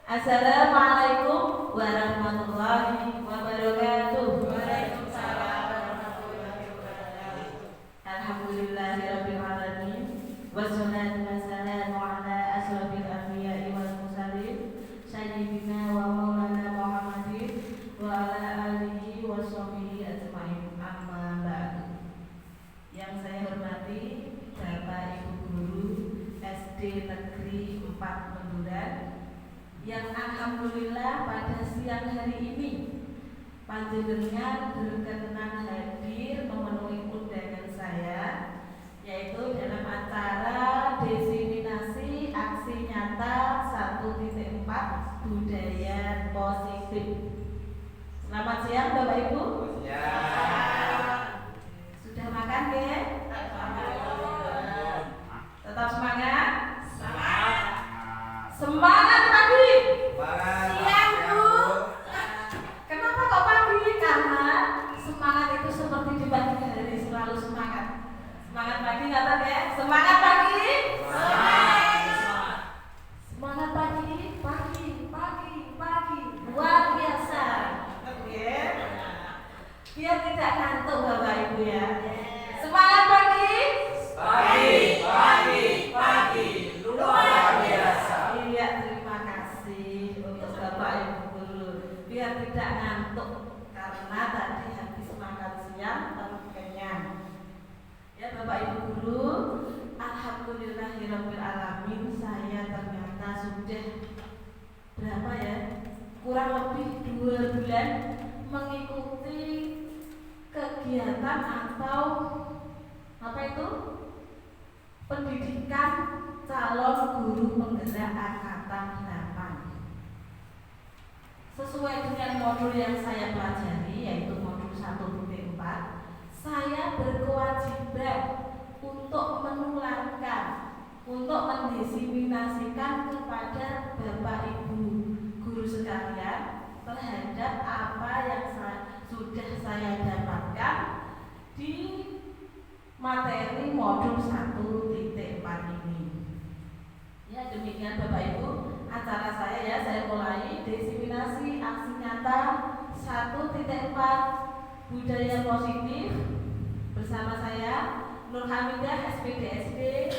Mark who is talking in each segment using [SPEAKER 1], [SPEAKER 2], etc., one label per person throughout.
[SPEAKER 1] Assalamualaikum warahmatullahi wabarakatuh.
[SPEAKER 2] Waalaikumsalam warahmatullahi wabarakatuh.
[SPEAKER 1] Alhamdulillahirabbil alamin. Wassalatu wassalamu ala asrofil anbiya'i wal mursalin sayyidina wa maulana Muhammadin wa ala alihi wa sahbihi ajmain. Amma ba'du. Yang saya hormati Bapak Ibu guru SD Negeri 4 Menduran, yang alhamdulillah pada siang hari ini panjenengan berkenan hadir memenuhi undangan saya, yaitu dalam acara diseminasi aksi nyata 1.4 budaya positif. Selamat siang Bapak Ibu. Sudah makan ya? Tetap semangat? Semangat pagi. Siang Bu. Kenapa kok pagi? Karena semangat itu seperti di pagi hari selalu semangat. Semangat pagi kata ya. Semangat pagi. Semangat pagi. Pagi. Luar biasa. Oke. Biar tidak ngantuk Bapak Ibu ya. Semangat pagi. Luar biasa. Iya, terima kasih untuk Bapak Ibu guru. Biar tidak ngantuk karena tadi habis makan siang tapi kenyang. Ya Bapak Ibu guru, alhamdulillahirabbil alamin, saya ternyata sudah berapa ya? Kurang lebih 2 bulan mengikuti kegiatan atau apa itu? Pendidikan calon guru penggerak angkatan 8. Sesuai dengan modul yang saya pelajari, yaitu modul 1.4, saya berkewajiban untuk menularkan, untuk mendiseminasikan kepada Bapak Ibu guru sekalian terhadap apa yang sudah saya dapatkan di materi modul 1.4 ini. Ya, demikian Bapak Ibu acara saya ya. Saya mulai diseminasi aksi nyata 1.4 budaya positif bersama saya Nur Hamidah SPDSD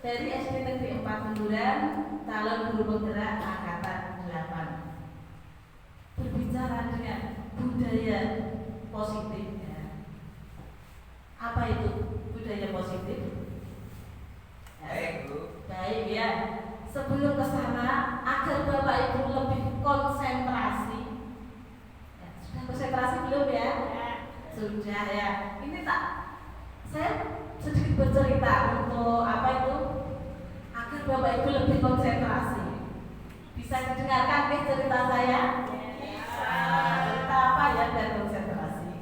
[SPEAKER 1] dari SD Negeri 4 Menduran, calon guru penggerak angkatan 8. Berbicara dengan budaya positif. Apa itu budaya positif?
[SPEAKER 2] Baik Bu.
[SPEAKER 1] Baik ya. Sebelum ke sana, agar Bapak Ibu lebih konsentrasi. Ya, sudah konsentrasi belum ya? Sudah ya. Ini saya sedikit bercerita untuk apa itu? Agar Bapak Ibu lebih konsentrasi. Bisa didengarkan ke cerita saya? Bisa. Cerita apa ya biar konsentrasi?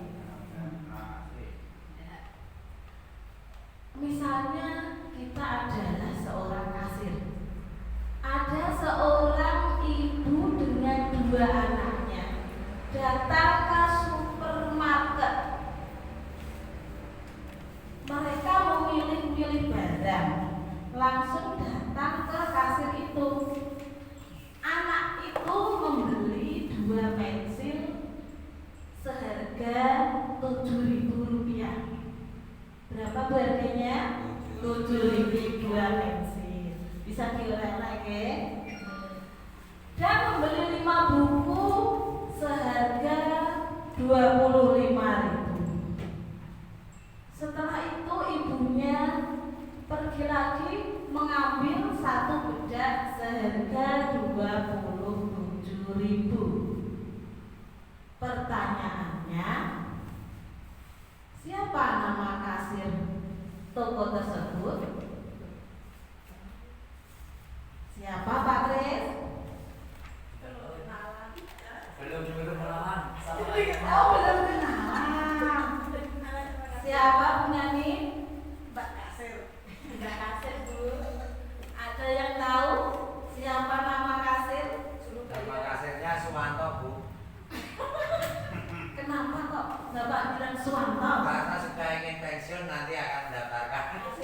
[SPEAKER 1] Misalnya kita adalah seorang kasir. Ada seorang ibu dengan 2 anaknya datang ke supermarket. Mereka memilih-milih barang, langsung datang ke kasir itu. Anak itu membeli 2 pensil seharga Rp7.000. Berapa harganya? 7.000 2 pensil. Bisa diulang ya. Dan membeli 5 buku seharga 25.000. Setelah itu ibunya pergi lagi mengambil 1 bedak seharga 27.000. Pertanyaannya, siapa nama kasir toko tersebut? Siapa Pak Kris?
[SPEAKER 2] Belum kenalan.
[SPEAKER 1] Oh, belum kenalan. Siapa penyanyi? Mbak Kasir. Mbak Kasir Bu. Ada yang tahu siapa nama kasir?
[SPEAKER 2] Nama kasirnya Suwanto Bu.
[SPEAKER 1] Kenapa kok Bapak bilang Suwanto?
[SPEAKER 2] Karena sudah ingin pensiun nanti akan mendaftarkan.
[SPEAKER 1] Oh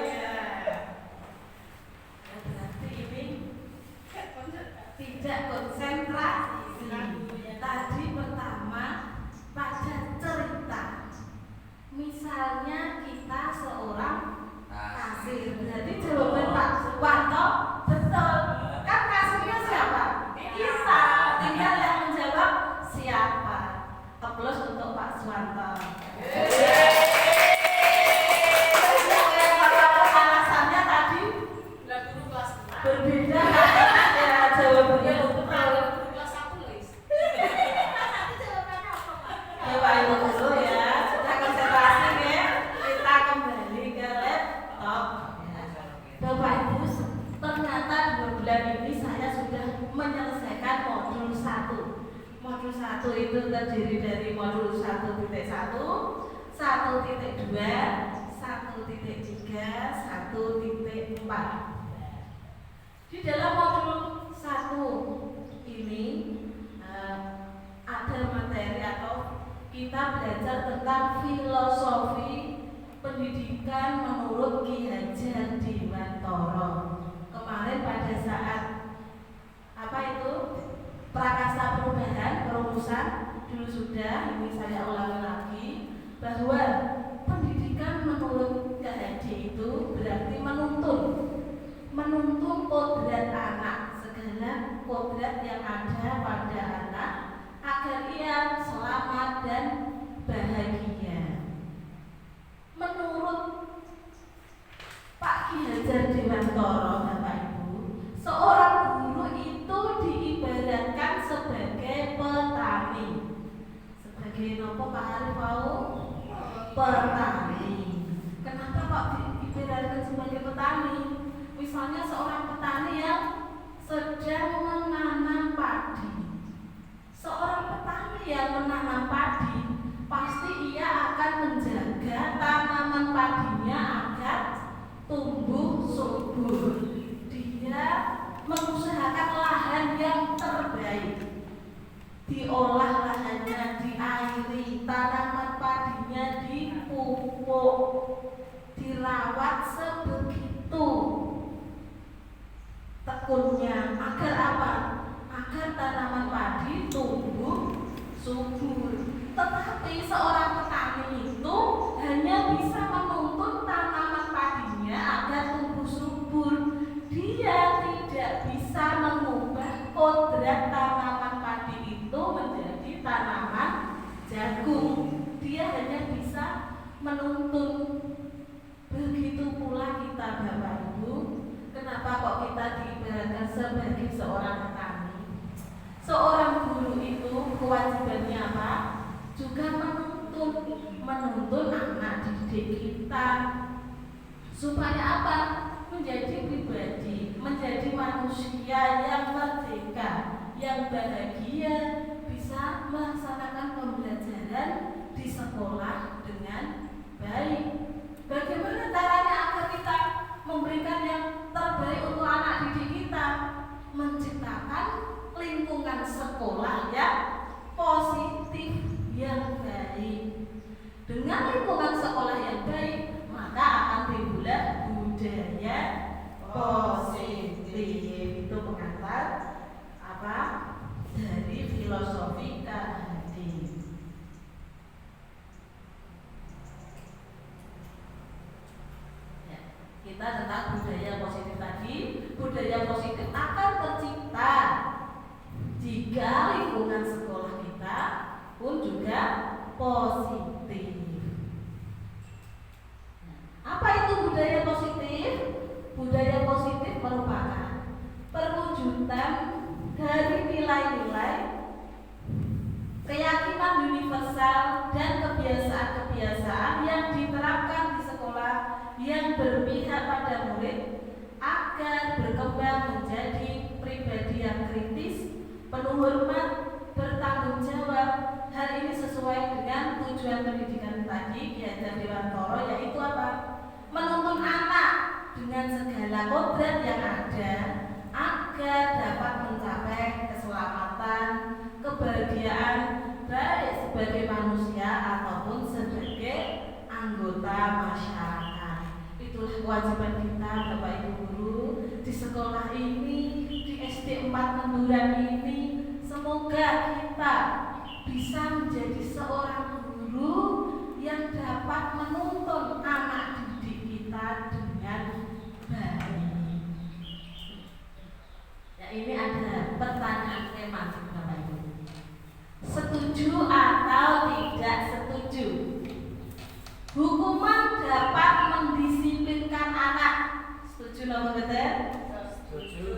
[SPEAKER 1] iya. Berarti ini Aplaus untuk Pak Suwanto. Alasannya tadi berbeda. Ya, jawabannya
[SPEAKER 3] kelas 1 guys.
[SPEAKER 1] Bapak Ibu dulu ya, sudah konsentrasi ya. Kita kembali ke laptop. Ya. Bapak Ibu, ternyata 2 bulan ini saya sudah menyelesaikan modul 1. Modul 1 itu terdiri dari modul 1.1, 1.2, 1.3, 1.4. Di dalam modul 1 ini ada materi atau kita belajar tentang filosofi pendidikan menurut Ki Hajar Dewantara. Kemarin pada saat apa itu prakasa perubahan perumusan dulu sudah, ini saya ulangi lagi bahwa pendidikan menurut KHD itu berarti menuntun kodrat anak, segala kodrat yang ada pada anak agar ia selamat dan bahagia. Menurut Pak Ki Hajar Dewantara, Bapak Ibu, seorang guru itu diibaratkan sebagai petani. Sebagai apa Pak Arif mau? Petani. Kenapa kok diibaratkan sebagai petani? Misalnya seorang petani yang sedang menanam padi. Seorang petani yang menanam padi, pasti ia akan menjaga tanaman padinya agar tumbuh subur. Dia mengusahakan lahan yang terbaik, diolah lahannya, diairi, tanaman padinya dipupuk, dirawat sebegitu tekunnya. Agar apa? Agar tanaman padi tumbuh subur. Tetapi seorang petani itu hanya bisa menuntun tanaman padinya agar tumbuh subur. Dia tidak bisa mengubah kodrat tanaman padi itu menjadi tanaman jagung. Dia hanya bisa menuntun. Begitu pula kita, Bapak Ibu. Kenapa kok kita diibaratkan sebagai seorang petani? Seorang guru itu kewajibannya apa? Juga menuntun anak didik kita supaya apa? Menjadi pribadi, menjadi manusia yang merdeka, yang bahagia, bisa melaksanakan pembelajaran di sekolah dengan baik. Bagaimana caranya agar kita memberikan yang terbaik untuk anak didik kita? Menciptakan lingkungan sekolah yang positif, yang baik. Dengan lingkungan sekolah yang baik, maka akan timbullah budaya positif. Itu pengantar apa? Dari filosofi KHD. Ya, kita tentang budaya positif tadi. Budaya positif akan tercipta jika lingkungan sekolah kita pun juga positif. Apa itu budaya positif? Budaya positif merupakan perwujudan dari nilai-nilai, keyakinan universal dan kebiasaan-kebiasaan yang diterapkan di sekolah yang berpihak pada murid agar berkembang menjadi pribadi yang kritis, penuh hormat, bertanggung jawab. Hal ini sesuai dengan tujuan pendidikan tadi Ki Hajar Dewantara, yaitu apa? Menuntun anak dengan segala kodrat yang ada agar dapat mencapai keselamatan, kebahagiaan baik sebagai manusia ataupun sebagai anggota masyarakat. Itulah kewajiban kita, Bapak Ibu guru, di sekolah ini, di SD 4 Menduran ini. Semoga kita bisa menjadi seorang guru yang dapat menuntun anak didik kita dengan baik. Ya, ini ada pertanyaan tematik, Bapak Ibu. Setuju atau Setuju napa mboten?
[SPEAKER 2] Setuju.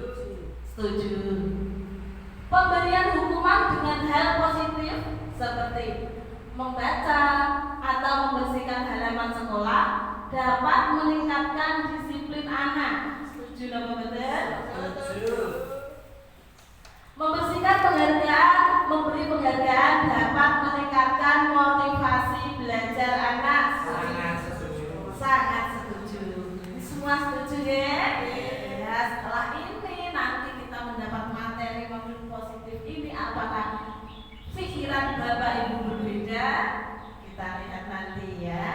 [SPEAKER 1] Setuju. Pemberian hukuman dengan hal positif seperti membaca atau membersihkan halaman sekolah dapat meningkatkan disiplin anak. Setuju napa mboten?
[SPEAKER 2] Setuju.
[SPEAKER 1] Memberi penghargaan dapat meningkatkan motivasi belajar anak.
[SPEAKER 2] Sangat setuju.
[SPEAKER 1] Sangat setuju. Ini semua setuju ya? Ya, setelah ini nanti kita mendapat materi positif ini, apakah pikiran Bapak Ibu berbeda? Kita lihat nanti ya.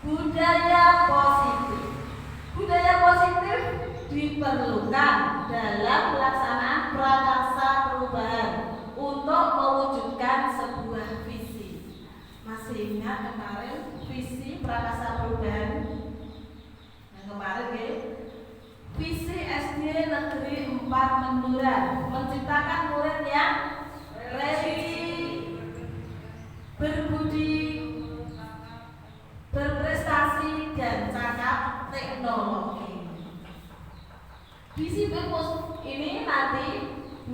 [SPEAKER 1] Budaya positif. Budaya positif diperlukan dalam pelaksanaan prakarsa perubahan untuk mewujudkan sebuah visi. Masih ingat kemarin visi prakarsa perubahan yang kemarin ya? Visi SD Negeri 4 Menduran menciptakan murid yang ready, berbudi, berprestasi dan cakap teknologi. Visi ini nanti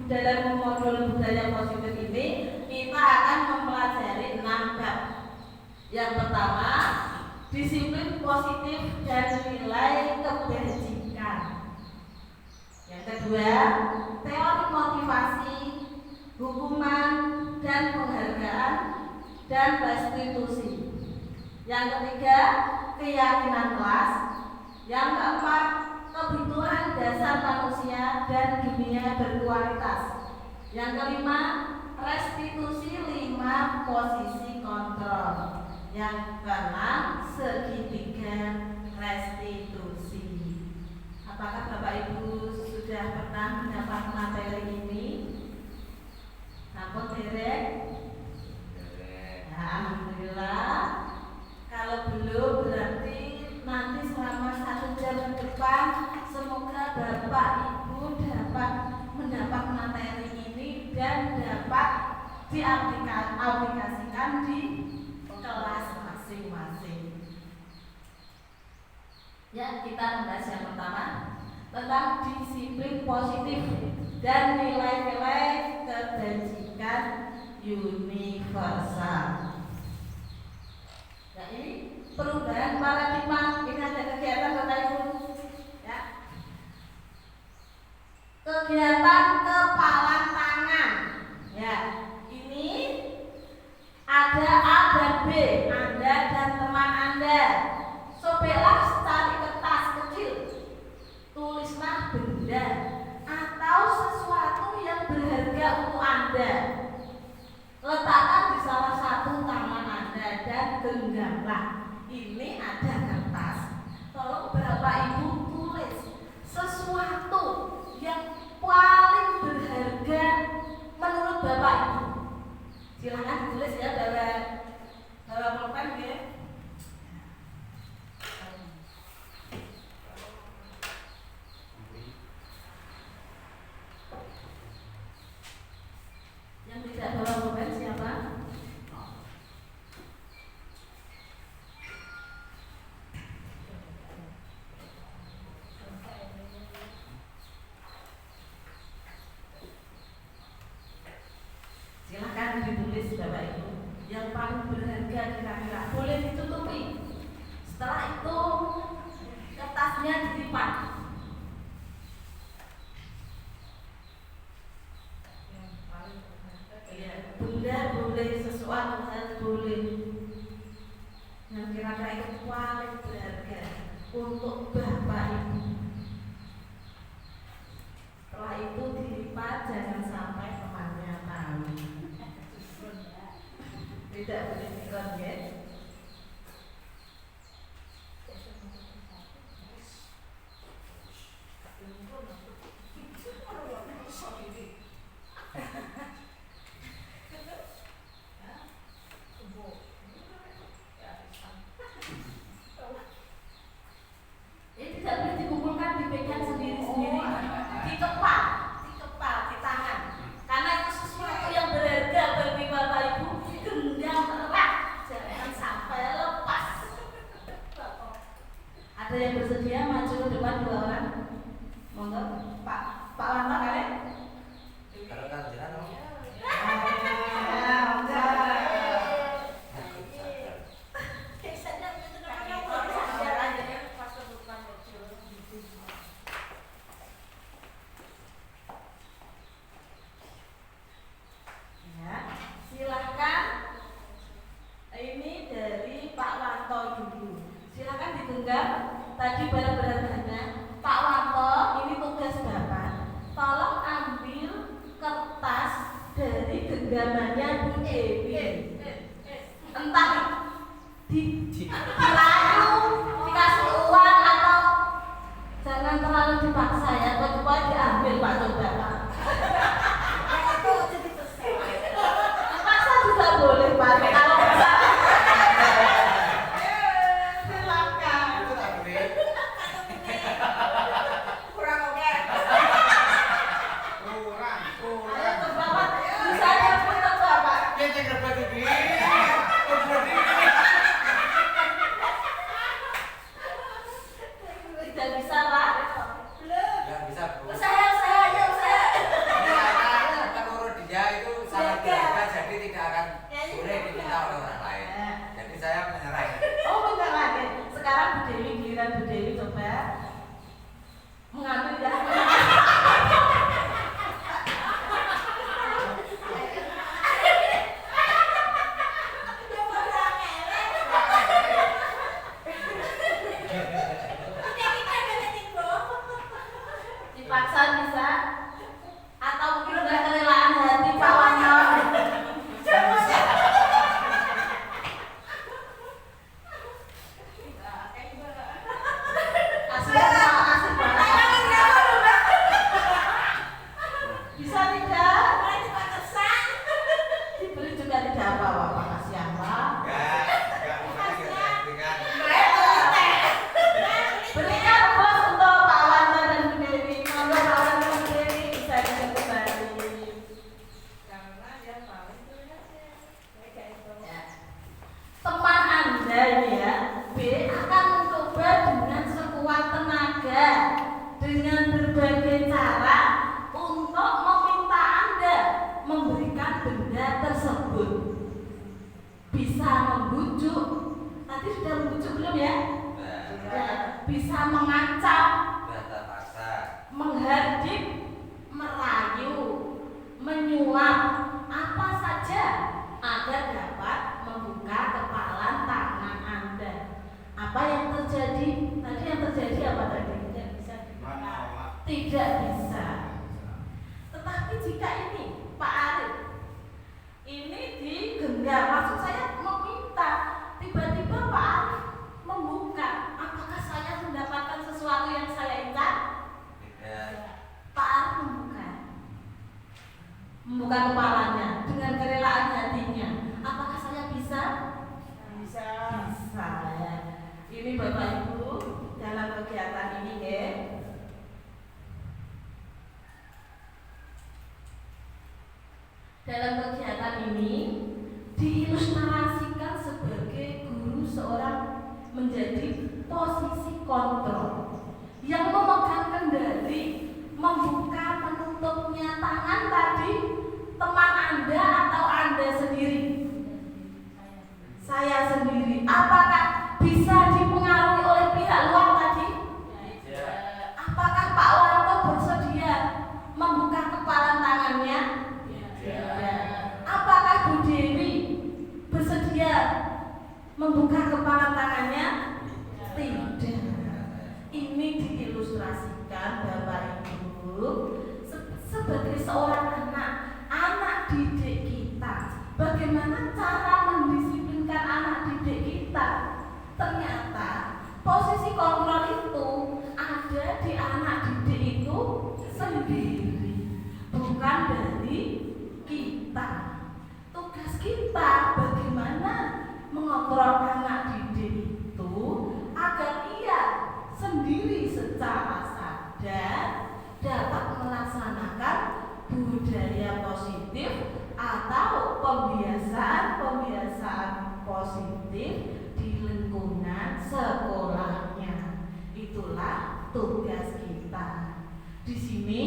[SPEAKER 1] dalam modul budaya positif ini kita akan mempelajari 6 bab. Yang pertama, disiplin positif dan nilai kebajikan. Yang kedua, teori motivasi, hukuman dan penghargaan dan restitusi. Yang ketiga, keyakinan kelas. Yang keempat, kebutuhan dasar manusia dan dunia berkualitas. Yang kelima, restitusi 5 posisi kontrol. Yang keenam, segitiga restitusi. Apakah Bapak Ibu sudah pernah mendapat materi ini? Sampun derek? Ya, alhamdulillah. Kalau belum berarti nanti selama 1 jam ke depan semoga Bapak Ibu dapat mendapat materi ini dan dapat diaplikasikan di kelas masing-masing. Ya, kita membahas yang pertama tentang disiplin positif dan nilai-nilai kebajikan universal. Nah, ini perubahan paradigma. Ini ada kegiatan Bapak Ibu ya. Kegiatan kepalan tangan ya. Ini ada A dan B, Anda dan teman Anda. Sobeklah cari kertas kecil, tulislah benda atau sesuatu yang berharga untuk Anda. Letakkan di salah satu tangan Anda dan genggamlah. Ini ada kertas. Tolong Bapak Ibu tulis sesuatu yang paling berharga menurut Bapak Ibu. Silakan ditulis ya, bawa pulpen ya. Yang tidak bawa pulpen siapa? Silahkan ditulis Bapak Ibu. Yang paling berharga kira-kira boleh ditutupi. Setelah itu kertasnya dilipat. Ya, benda boleh, sesuatu hal boleh. Yang kira-kira itu paling berharga untuk Bapak Ibu. Setelah itu dilipat, jangan sampai temannya tahu. Tidak boleh dikon ya. Ini tidak boleh dikumpulkan, dipegang sendiri-sendiri. Dikepal, di tangan. Karena itu sesuatu yang berharga bagi Bapak Ibu. Genggam erat, jangan genggamannya Bu Dewi. Entah dirayu, dikasih uang atau jangan terlalu dipaksa ya, kecuali diambil Pak coba Pak. Dipaksa juga boleh Pak. Kalau bisa silakan.
[SPEAKER 2] Itu tak boleh.
[SPEAKER 3] Kurang oke.
[SPEAKER 2] Kurang.
[SPEAKER 1] Ayo coba Pak, bisa nyebut coba Pak.
[SPEAKER 2] Dia cek dapat ini.
[SPEAKER 1] Tidak bisa Pak.
[SPEAKER 2] Enggak bisa, Bu.
[SPEAKER 1] Saya ayo saya.
[SPEAKER 2] Karena menurut dia itu sangat berharga, jadi tidak akan boleh diminta oleh orang lain. Jadi saya menyerah.
[SPEAKER 1] Oh bentar lagi. Sekarang Bu Dewi, giliran Bu Dewi coba mengambil ya. Dipaksa bisa atau mungkin udah kerelaan hati Pak Wanyon. Asik banget. Bisa tidak? Dibeli juga tidak apa-apa, kasihan Pak.
[SPEAKER 2] Enggak mungkin kita berikan.
[SPEAKER 1] Berikan bos untuk Pak Wanda dan Bu Dewi. Monggo Pak Wanda dan Bu Dewi bisa duduk kembali. Ya. Teman Anda ini ya, B akan mencoba dengan sekuat tenaga, dengan berbagai cara untuk meminta Anda memberikan benda tersebut. Bisa membujuk, tadi sudah membujuk belum ya? Ya, bisa mengancam,
[SPEAKER 2] Bahasa paksa.
[SPEAKER 1] menghardik, merayu, menyuap, apa saja agar dapat membuka kepalan tangan Anda. Apa yang terjadi? Tadi yang terjadi apa tadi? Tidak bisa.
[SPEAKER 2] Menolak.
[SPEAKER 1] Tidak bisa. Tetapi jika ini Pak Arif ini digenggam, maksud saya meminta, tiba-tiba Pak Arif membuka, apakah saya mendapatkan sesuatu yang saya ingat?
[SPEAKER 2] Tidak.
[SPEAKER 1] Pak Arif membuka kepalanya dengan kerelaan hatinya. Apakah saya bisa? Bisa ya. Ini Bapak Ibu dalam kegiatan ini ya. Dalam kegiatan ini diilustrasikan sebagai guru seorang menjadi posisi kontrol yang memegang kendali, membuka menutupnya tangan tadi teman Anda atau Anda sendiri. Saya sendiri. Apakah bisa dipengaruhi oleh pihak luar tadi?
[SPEAKER 2] Ya.
[SPEAKER 1] Apakah Pak Wanto bersedia membuka kepalan tangannya? Apakah Bu Dewi bersedia membuka kepalan tangannya? Tidak. Ini diilustrasikan Bapak Ibu sebagai seorang anak didik kita. Bagaimana cara mendisiplinkan anak didik kita? Ternyata posisi kontrol itu ada di anak didik itu sendiri, bukan dari kita. Tugas kita bagaimana mengontrol anak didik itu agar ia sendiri secara sadar dapat melaksanakan budaya positif atau pembiasaan positif di lingkungan sekolahnya. Itulah tugas kita. Di sini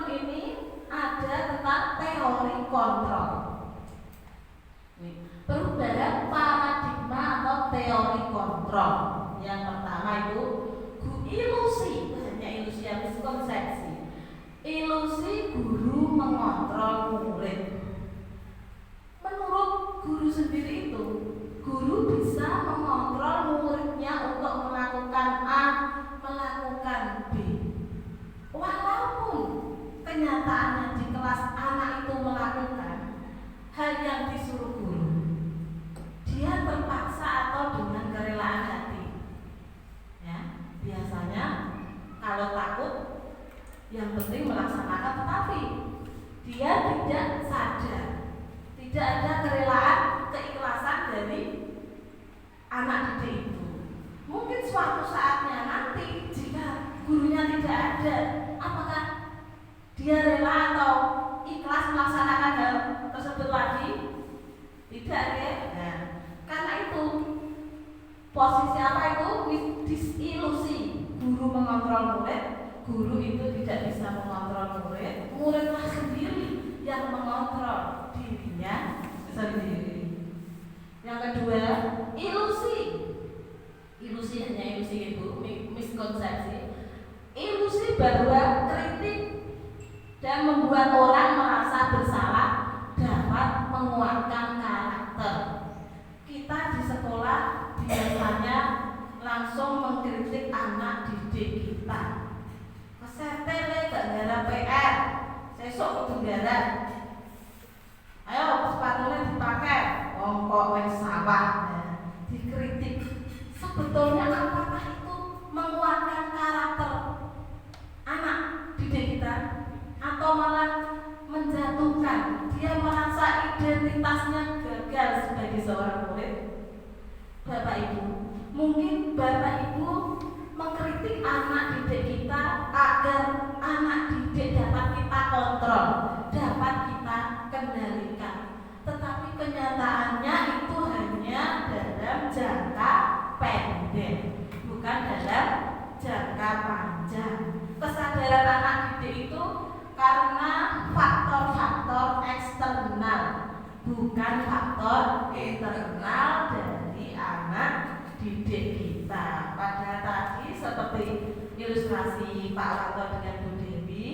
[SPEAKER 1] ini ada tentang teori kontrol. Perubahan paradigma atau teori kontrol. Yang pertama itu ilusi, hanya ilusi yang miskonsepsi. Ilusi guru mengontrol murid. Menurut guru sendiri itu, guru bisa mengontrol muridnya untuk melakukan A, melakukan B. Walaupun kenyataannya di kelas anak itu melakukan hal yang disuruh guru, dia terpaksa atau dengan kerelaan hati. Ya, biasanya kalau takut yang penting melaksanakan, tetapi dia tidak sadar, tidak ada kerelaan, keikhlasan dari anak didik itu. Mungkin suatu saatnya nanti jika gurunya tidak ada, apakah dia rela atau ikhlas melaksanakan hal tersebut lagi? Tidak ya. Nah, karena itu posisi apa itu? Disilusi. Guru mengontrol murid, guru itu tidak bisa mengontrol murid, muridlah sendiri yang mengontrol dirinya sendiri. Yang kedua, ilusi. Ilusi hanya ilusi itu, miskonsepsi. Ilusi bahwa kritik dan membuat orang merasa bersalah dapat menguatkan karakter. Kita di sekolah biasanya langsung mengkritik anak didik kita. Kesetele gak gara PR, sesuk kudu gara. Ayo sepatunya dipakai, kok wis sawah. Dikritik. Sebetulnya apakah itu menguatkan karakter anak didik kita atau malah menjatuhkan? Dia merasa identitasnya gagal sebagai seorang murid. Bapak Ibu, mungkin Bapak Ibu mengkritik anak didik kita agar anak didik dapat kita kontrol, dapat kita kendalikan. Tetapi kenyataannya itu hanya dalam jangka pendek, bukan dalam jangka panjang. Kesadaran anak didik itu karena faktor-faktor eksternal, bukan faktor internal dari anak didik kita. Pada tadi seperti ilustrasi Pak Wanto dengan Bu Dewi,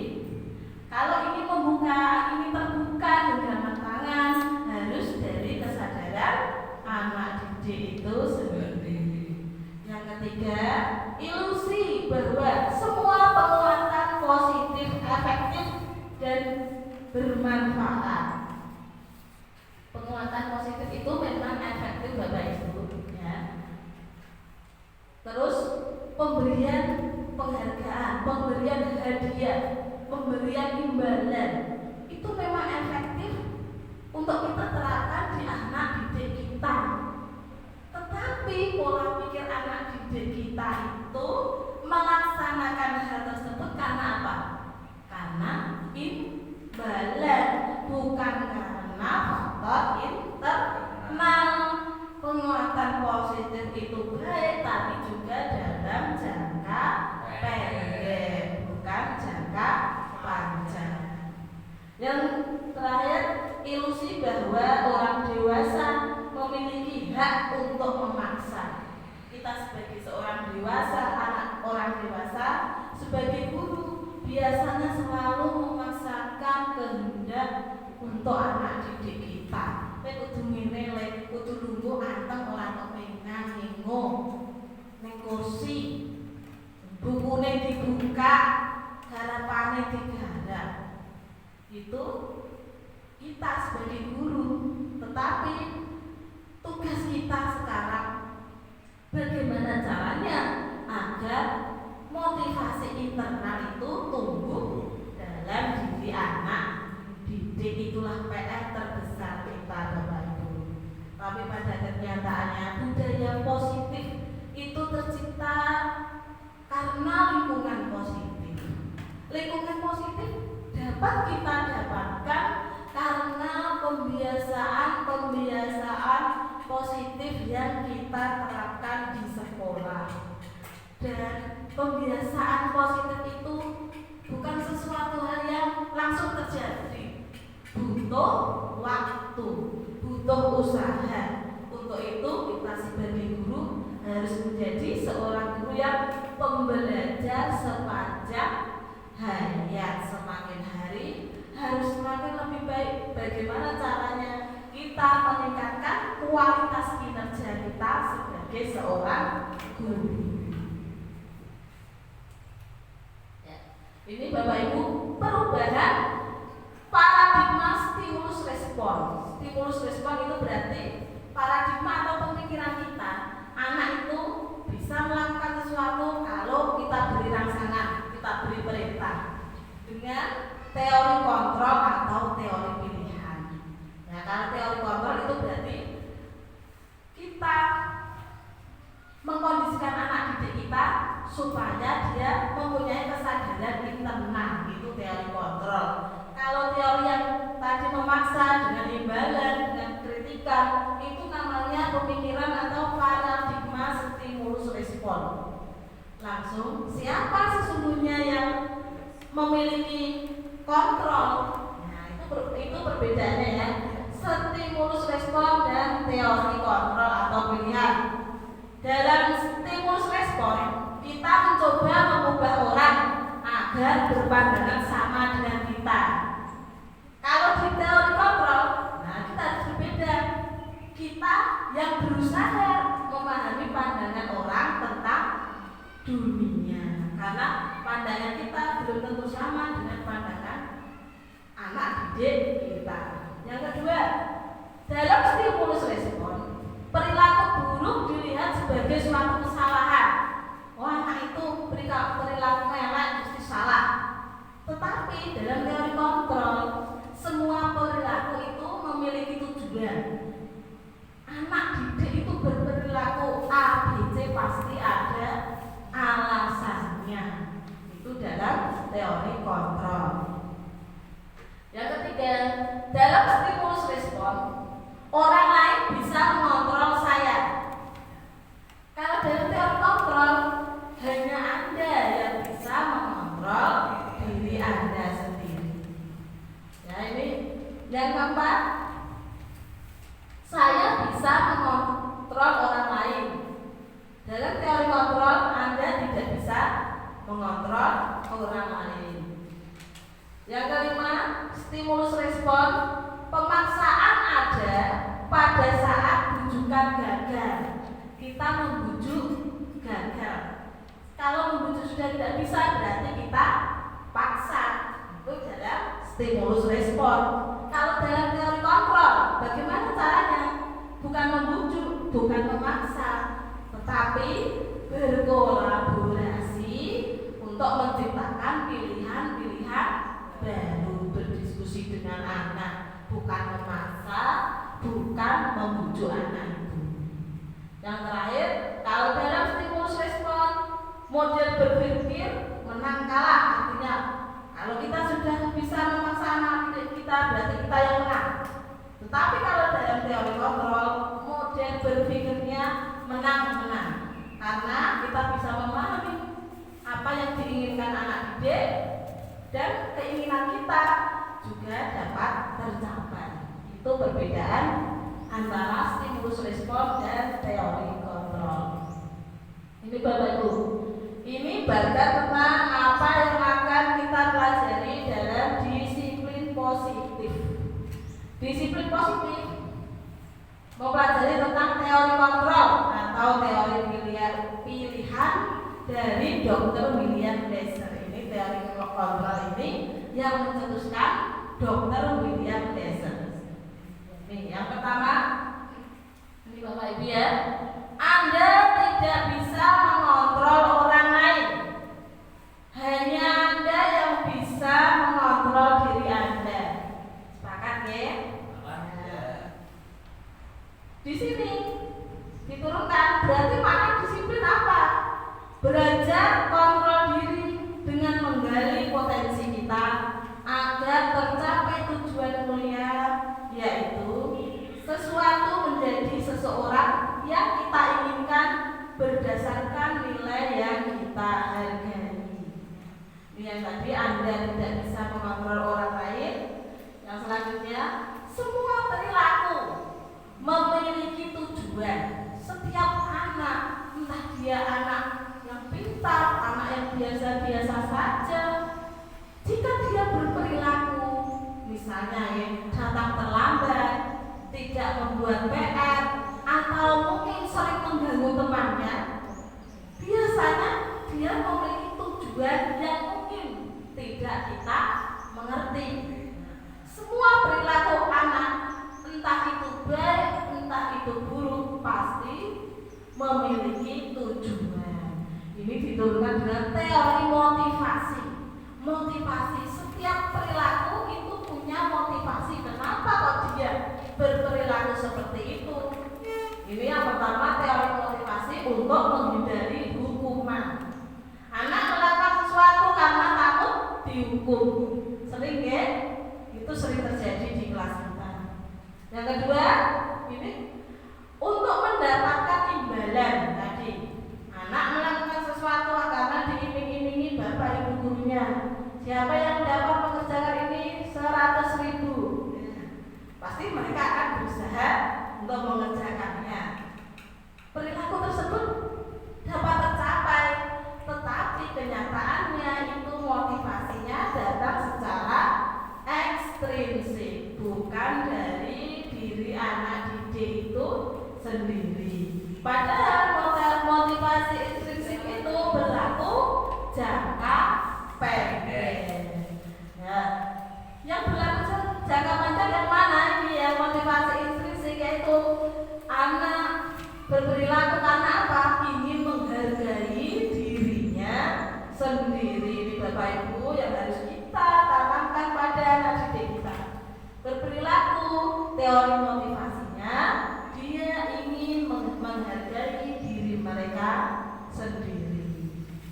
[SPEAKER 1] kalau ini membuka, ini terbuka genggaman tangan, harus dari kesadaran anak didik itu sendiri. Yang ketiga, ilusi bahwa semua penguatan positif, efektif dan bermanfaat. Penguatan positif itu memang efektif Bapak Ibu, ya. Terus pemberian penghargaan, pemberian hadiah, pemberian imbalan itu memang efektif untuk kita terapkan di anak didik kita. Tetapi pola pikir anak didik kita itu melaksanakan hal tersebut karena apa? Karena imbalan, bukan karena faktor internal. Penguatan positif itu baik, tapi juga dalam jangka pendek, bukan jangka panjang. Yang terakhir, ilusi bahwa orang dewasa memiliki hak untuk memaksa. Kita sebagai seorang dewasa, anak orang dewasa, sebagai guru biasanya selalu memaksakan kehendak untuk anak didik kita. Kudu ngene, kudu lungguh anteng ora kepengan ngingo ning kursi. Bukune dibuka, garapane digarap. Itu kita sebagai guru. Tetapi tugas kita sekarang bagaimana caranya agar motivasi internal itu tumbuh dalam diri anak didik. Itulah PR terbesar kita Bapak Ibu. Tapi pada kenyataannya budaya positif itu tercipta karena lingkungan positif. Lingkungan positif dapat kita dapatkan karena pembiasaan positif yang kita terapkan di sekolah. Dan pembiasaan positif itu bukan sesuatu hal yang langsung terjadi, butuh waktu, butuh usaha. Untuk itu kita sebagai guru harus menjadi seorang guru yang pembelajar sepanjang hayat. Semakin hari harus semakin lebih baik. Bagaimana caranya kita meningkatkan kualitas kinerja kita sebagai seorang guru. Ini Bapak Ibu perubahan paradigma stimulus respon. memaksa, dengan imbalan, dengan kritikan, itu namanya pemikiran atau paradigma stimulus respon. Langsung, siapa sesungguhnya yang memiliki kontrol? Nah, itu perbedaannya ya. Stimulus respon dan teori kontrol atau pilihan. Dalam stimulus respon, kita mencoba mengubah orang agar berpandangan sama dengan kita. Kalau di teori kontrol, nah kita harus berbeda. Kita yang berusaha memahami pandangan orang tentang dunia, karena pandangan kita belum tentu sama dengan pandangan anak didik kita. Yang kedua, dalam stimulus respon, perilaku buruk dilihat sebagai suatu kesalahan. Wah, anak itu perilaku elek mesti salah. Tetapi dalam teori kontrol, semua perilaku itu memiliki tujuan. Anak didik itu berperilaku A, B, C pasti ada alasannya. Itu dalam teori kontrol. Yang ketiga, dalam stimulus respon, orang lain bisa mengontrol saya. Kalau dalam teori kontrol, hanya Anda yang bisa mengontrol diri Anda sendiri. Ya, ini yang keempat, saya bisa mengontrol orang lain. Dalam teori kontrol, Anda tidak bisa mengontrol orang lain. Yang kelima, stimulus respon, pemaksaan ada pada saat bujukan gagal. Kita membujuk gagal. Kalau membujuk sudah tidak bisa, berarti kita paksa. Itu dalam stimulus respon. Kalau dalam teori kontrol, bagaimana caranya? Bukan membujuk, bukan memaksa, tetapi berkolaborasi untuk menciptakan pilihan-pilihan baru, berdiskusi dengan anak, bukan memaksa, bukan membujuk anak itu. Yang terakhir, kalau dalam stimulus respon, model berpikir menang kalah, artinya kalau kita sudah bisa memaksa anak kita, berarti kita yang menang. Tetapi kalau dalam teori kontrol, model berpikirnya menang-menang, karena kita bisa memahami apa yang diinginkan anak didik dan keinginan kita juga dapat tercapai. Itu perbedaan antara stimulus respon dan teori kontrol. Ini Bapak Ibu, ini bagian tentang apa yang akan kita pelajari dalam disiplin positif. Disiplin positif mempelajari tentang teori kontrol atau teori pilihan dari Dr. William Lesser. Ini teori kontrol ini yang mencetuskan Dr. William Lesser. Ini yang pertama, ini Bapak Ibu ya, Anda tidak bisa mengontrol orang lain. Hanya Anda yang bisa mengontrol diri Anda. Sepakat ya? Di sini diturunkan, berarti makna disiplin apa? Belajar kontrol diri dengan menggali potensi kita agar tercapai tujuan mulia, yaitu sesuatu menjadi seseorang yang kita inginkan berdasarkan nilai yang kita hargai. Ini yang tadi, Anda tidak bisa mengontrol orang lain. Yang selanjutnya, semua perilaku memiliki tujuan. Setiap anak, entah dia anak yang pintar, anak yang biasa-biasa saja, jika dia berperilaku misalnya ya, datang terlambat, tidak membuat PR, atau mungkin sering mengganggu temannya, biasanya dia memiliki tujuan yang mungkin tidak kita mengerti. Semua perilaku anak, entah itu baik, entah itu buruk, pasti memiliki tujuan. Ini diturunkan dengan teori motivasi. Motivasi, setiap perilaku itu punya motivasi. Kenapa kok dia berperilaku seperti itu? Ini yang pertama, teori motivasi untuk menghindari hukuman. Anak melakukan sesuatu karena takut dihukum. Sering ya? Itu sering terjadi di kelas. kelas kita. Yang kedua, ini untuk mendapatkan imbalan tadi. Anak melakukan sesuatu karena diiming-imingi bapak ibu gurunya. Siapa yang dapat mengerjakan ini 100.000, pasti mereka akan berusaha untuk mengerjakannya. Perilaku tersebut dapat tercapai, tetapi kenyataannya itu motivasinya datang secara ekstrinsik, bukan dari diri anak didik itu sendiri. Padahal motivasi intrinsik itu berlaku jangka pendek. Ya. Yang berlaku jangka panjang yang mana ini ya? Motivasi intrinsik yaitu anak berperilaku karena apa? Ingin menghargai dirinya sendiri. Ini Bapak Ibu yang harus kita tanamkan pada anak didik kita. Berperilaku, teori motivasinya dia ingin menghargai diri mereka sendiri.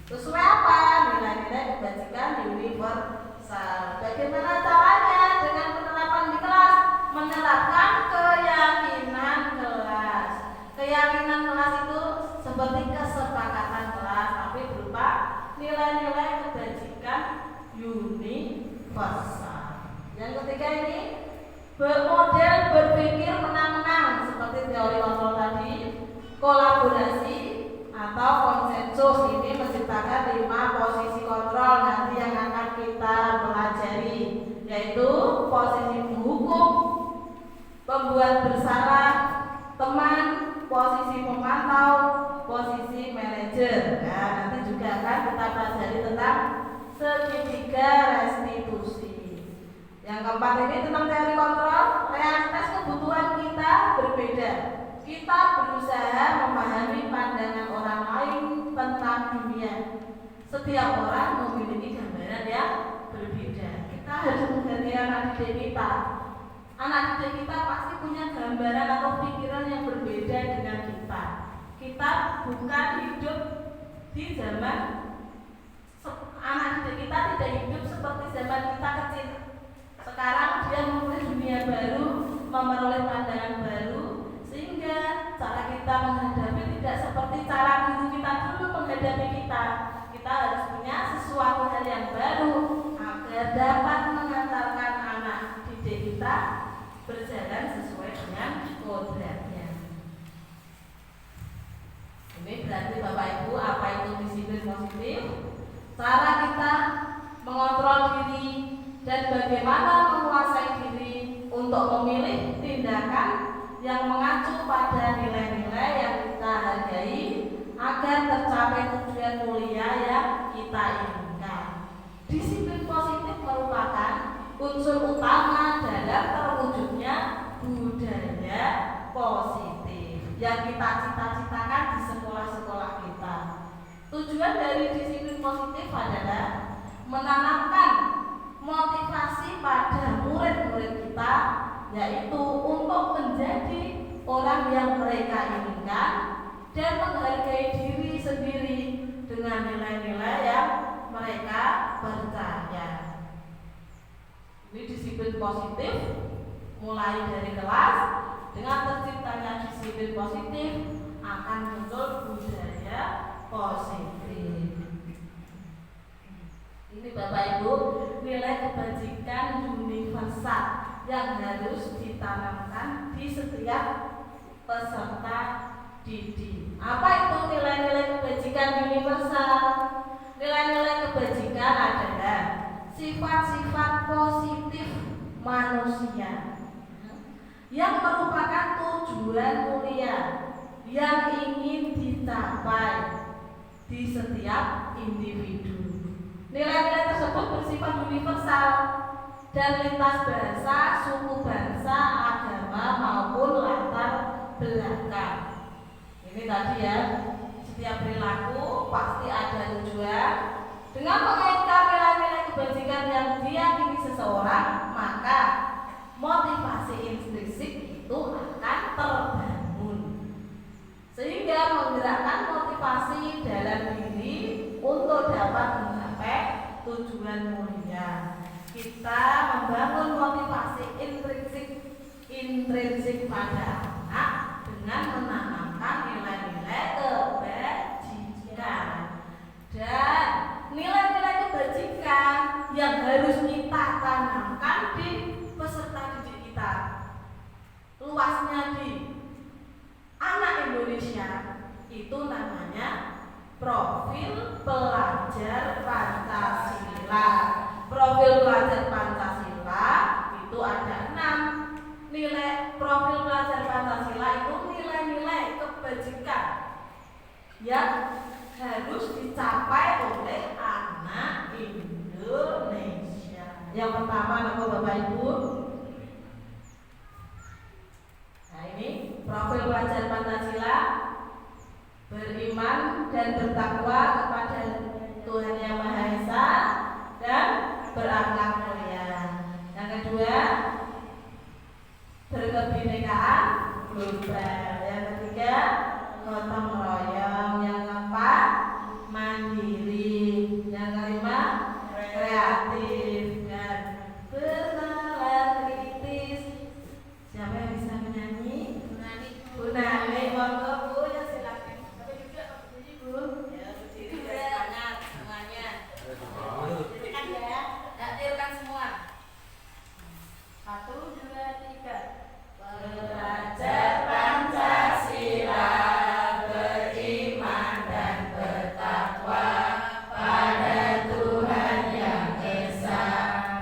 [SPEAKER 1] Sesuai apa? Nilai-nilai kebajikan universal. Bagaimana caranya? Dengan penerapan di kelas, menerapkan keyakinan kelas. Keyakinan kelas itu seperti kesepakatan kelas, tapi berupa nilai-nilai kebajikan universal. Yang ketiga ini bermodel berpikir menang-menang seperti teori kontrol tadi, kolaborasi atau konsensus. Ini menciptakan 5 posisi kontrol nanti yang akan kita pelajari, yaitu posisi penghukum, pembuat bersalah, teman, posisi pemantau, posisi manajer. Nah, nanti juga akan kita pelajari tentang segitiga restitusi. Yang keempat ini tentang teori kontrol. Realitas kebutuhan kita berbeda. Kita berusaha memahami pandangan orang lain tentang dunia. Setiap orang memiliki gambaran yang berbeda. Kita harus menghargai anak didik kita. Anak didik kita pasti punya gambaran atau pikiran yang berbeda dengan kita. Kita bukan hidup di zaman anak didik kita tidak hidup seperti zaman kita kecil. Sekarang dia memulai dunia baru, memperoleh pandangan baru, sehingga cara kita menghadapi tidak seperti cara guru kita dulu menghadapi kita. Kita harus punya sesuatu hal yang baru agar dapat mengantarkan anak didik kita berjalan sesuai dengan kodratnya. Ini berarti Bapak Ibu, apa itu disiplin positif? Cara kita mengontrol diri dan bagaimana menguasai diri untuk memilih tindakan yang mengacu pada nilai-nilai yang kita hargai agar tercapai tujuan mulia yang kita inginkan. Disiplin positif merupakan unsur utama dalam terwujudnya budaya positif yang kita cita-citakan di sekolah-sekolah kita. Tujuan dari disiplin positif adalah menanamkan motivasi pada murid-murid kita, yaitu untuk menjadi orang yang mereka inginkan dan menghargai diri sendiri dengan nilai-nilai yang mereka percaya. Ini disiplin positif mulai dari kelas. Dengan terciptanya disiplin positif akan muncul budaya positif. Ini Bapak Ibu, nilai kebajikan universal yang harus ditanamkan di setiap peserta didik. Apa itu nilai-nilai kebajikan universal? Nilai-nilai kebajikan adalah sifat-sifat positif manusia yang merupakan tujuan mulia yang ingin dicapai di setiap individu. Nilai-nilai tersebut bersifat universal dan lintas bahasa, suku bangsa, agama maupun latar belakang. Ini tadi ya, setiap perilaku pasti ada tujuan. Dengan mengaitkan nilai-nilai kebajikan yang diyakini seseorang, maka motivasi intrinsik itu akan terbangun, sehingga menggerakkan motivasi dalam diri untuk dapat mencapai tujuan mulia. Kita membangun motivasi intrinsik pada anak dengan menanamkan nilai-nilai kebajikan. Dan nilai-nilai kebajikan yang harus kita tanamkan di peserta didik kita, luasnya di anak Indonesia, itu namanya profil pelajar Pancasila. Profil pelajar Pancasila itu ada 6 nilai. Profil pelajar Pancasila itu nilai-nilai kebajikan yang harus dicapai oleh anak Indonesia. Yang pertama apa Bapak Ibu? Nah ini profil pelajar Pancasila: beriman dan bertakwa kepada Tuhan Yang Maha Esa dan berakhlak mulia. Yang kedua, berkebinekaan global. Yang ketiga, gotong royong. Yang keempat, mandiri. Yang kelima, kreatif dan bernalar kritis. Siapa yang bisa menyanyi? Bu Nani, monggo Bu, ya silakan. Tapi juga Bu. Ya, berdiri semangat semuanya. Kan ya, hadirkan semua. 1, 2, 3. Belajar Pancasila, beriman dan bertakwa pada Tuhan Yang Esa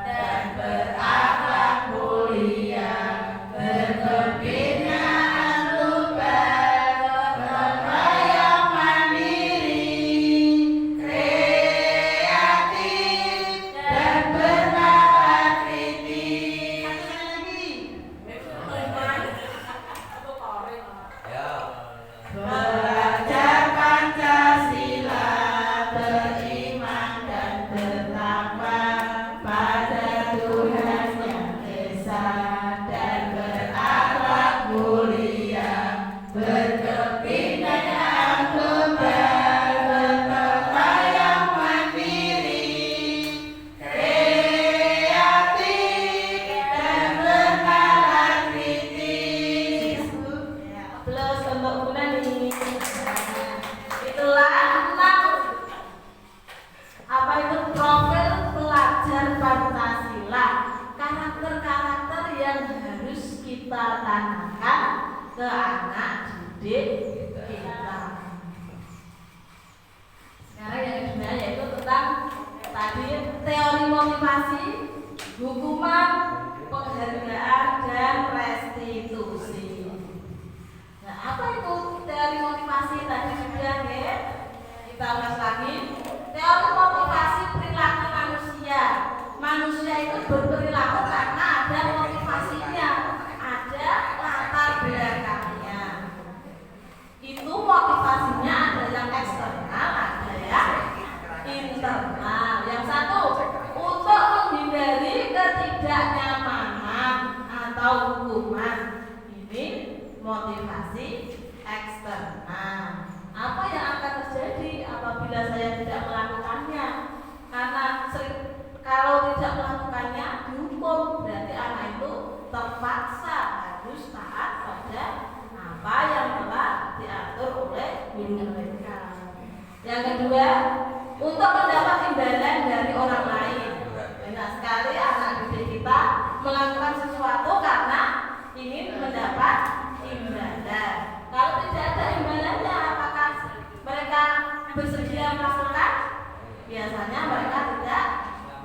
[SPEAKER 1] dan berakhlak mulia, berkebinaan global, gotong royong mandiri, kreatif dan bernalar kritis.
[SPEAKER 2] Ya.
[SPEAKER 1] Belajar Pancasila, beriman dan bertakwa pada Tuhan Yang Esa dan berakhlak mulia, berkebinaan global, gotong royong mandiri, kreatif dan bernalar kritis. Plus untuk Bu Nani. Itulah 6 apa itu profil pelajar Pancasila, karakter-karakter yang harus kita tanamkan ke anak didik kita. Sekarang yang kedua yaitu tentang tadi teori motivasi, hukuman, penghargaan dan restitusi. Nah, apa itu teori motivasi? Tadi sudah ya, kita ulas lagi. Teori motivasi perilaku manusia. Manusia itu berperilaku karena ada motivasinya, ada latar belakangnya. Itu motivasinya ada yang eksternal, ada yang internal. Yang satu, untuk menghindari ketidaknyamanan atau hukuman. Ini motivasi eksternal. Apa yang akan terjadi apabila saya tidak melakukannya? Karena kalau tidak melakukannya dihukum, berarti anak itu terpaksa harus taat pada apa yang telah diatur oleh guru mereka. Yang kedua, untuk mendapat imbalan dari orang lain. Banyak sekali anak didik kita melakukan sesuatu karena ingin mendapat imbalan. Kalau tidak ada imbalannya, apakah mereka bersedia melakukan? Biasanya mereka tidak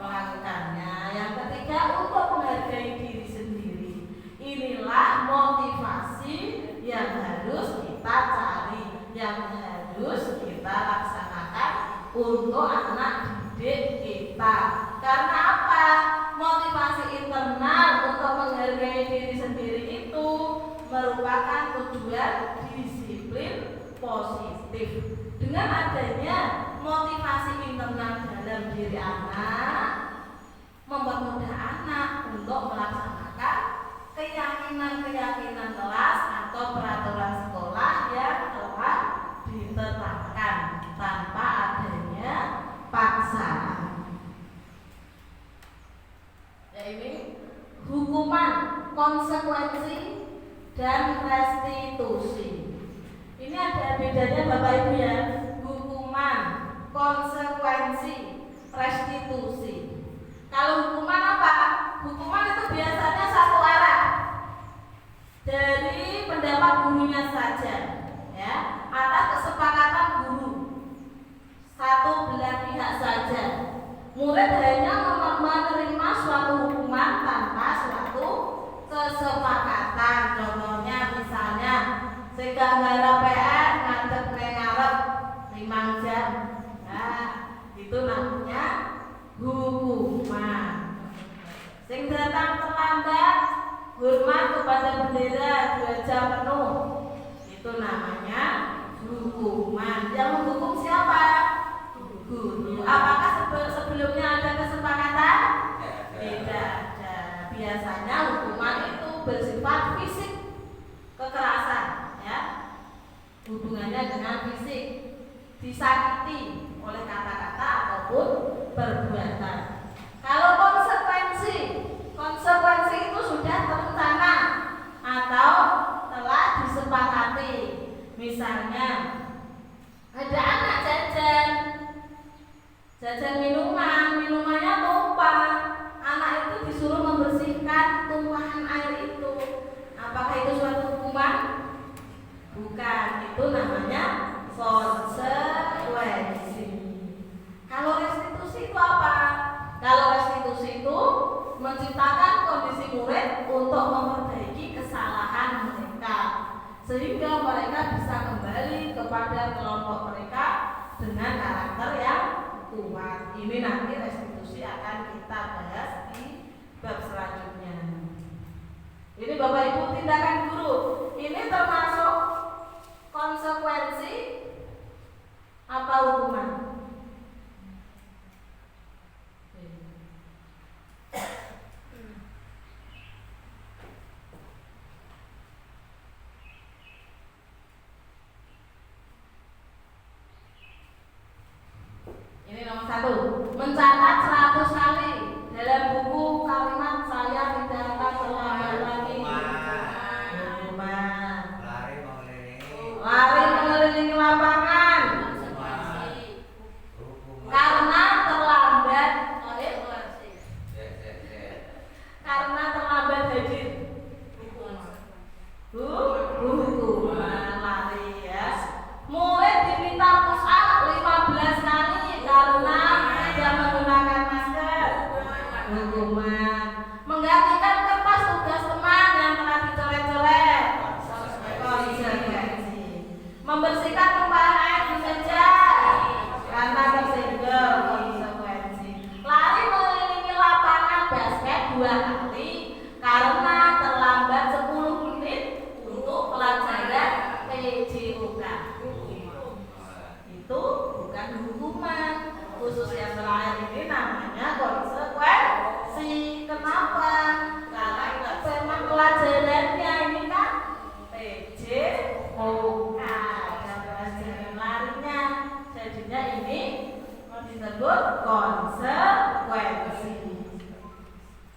[SPEAKER 1] melakukannya. Yang ketiga, untuk menghargai diri sendiri. Inilah motivasi yang harus kita cari, yang harus kita laksanakan untuk anak didik kita. Karena apa? Motivasi internal untuk menghargai diri sendiri itu merupakan tujuan disiplin positif. Dengan adanya motivasi internal dalam diri anak, mempermudah anak untuk melaksanakan keyakinan-keyakinan kelas atau peraturan sekolah yang telah ditetapkan tanpa adanya paksaan. Ya ini hukuman, konsekuensi dan restitusi. Ini ada bedanya Bapak Ibu ya, hukuman, konsekuensi, restitusi. Kalau hukuman apa? Hukuman itu biasanya satu arah dari pendapat gurunya saja, ya, atas kesepakatan guru satu belah pihak saja. Murid hanya menerima suatu hukuman tanpa suatu kesepakatan. Contohnya misalnya segala PR ngadep ngarep 5 jam. Nah, itu namanya hukuman. Sing datang terlambat hormat kepada bendera 2 jam penuh. Itu namanya hukuman. Yang menghukum siapa? Guru. Apakah sebelumnya ada kesepakatan? Tidak ada. Biasanya hukuman itu bersifat fisik, kekerasan, ya. Hubungannya dengan fisik, disakiti oleh kata-kata ataupun perbuatan. Kalau konsekuensi itu sudah terencana atau telah disepakati. Misalnya ada anak jajan minumannya tumpah, anak itu disuruh membersihkan tumpahan air itu. Apakah itu suatu hukuman? Bukan, itu namanya konsekuensi. Kalau restitusi itu apa? Kalau restitusi itu menciptakan kondisi murid untuk memperbaiki kesalahan mereka, sehingga mereka bisa kembali kepada kelompok mereka dengan karakter yang kuat. Ini nanti restitusi akan kita bahas di bab selanjutnya. Ini Bapak Ibu tindakan guru. Ini termasuk konsekuensi apa hukuman? Ini nomor 1, mencatat 100 kali dalam buku kalimat saya tidak akan terlambat lagi. Lari mengelilingi lapangan karena terlambat hadir. Hukuman lari, ya. Murid diminta push up 15 kali karena tidak menggunakan masker. Hukuman. Menggantikan kertas tugas teman yang telah dicoret-coret. Konsekuensi. Membersihkan tumpahan air di meja karena tersenggol. Konsekuensi. Lari mengelilingi lapangan basket 2 kali karena terlambat 10 menit untuk pelajaran PJOK. Itu bukan hukuman. Khusus yang terakhir ini namanya konsekuensi. Kenapa? Karena memang pelajarannya ini kan PJOK, dan pelajaran larinya, jadinya ini disebut konsekuensi.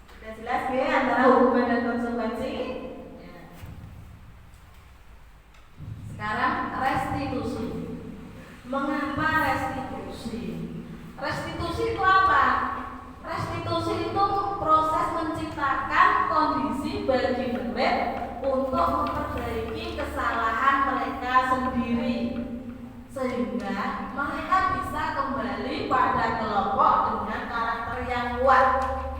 [SPEAKER 1] Sudah jelas ya antara hukuman dan konsekuensi? Sekarang restitusi. Mengapa restitusi? Restitusi itu apa? Restitusi itu proses menciptakan kondisi bagi murid untuk memperbaiki kesalahan mereka sendiri, sehingga mereka bisa kembali pada kelompok dengan karakter yang kuat.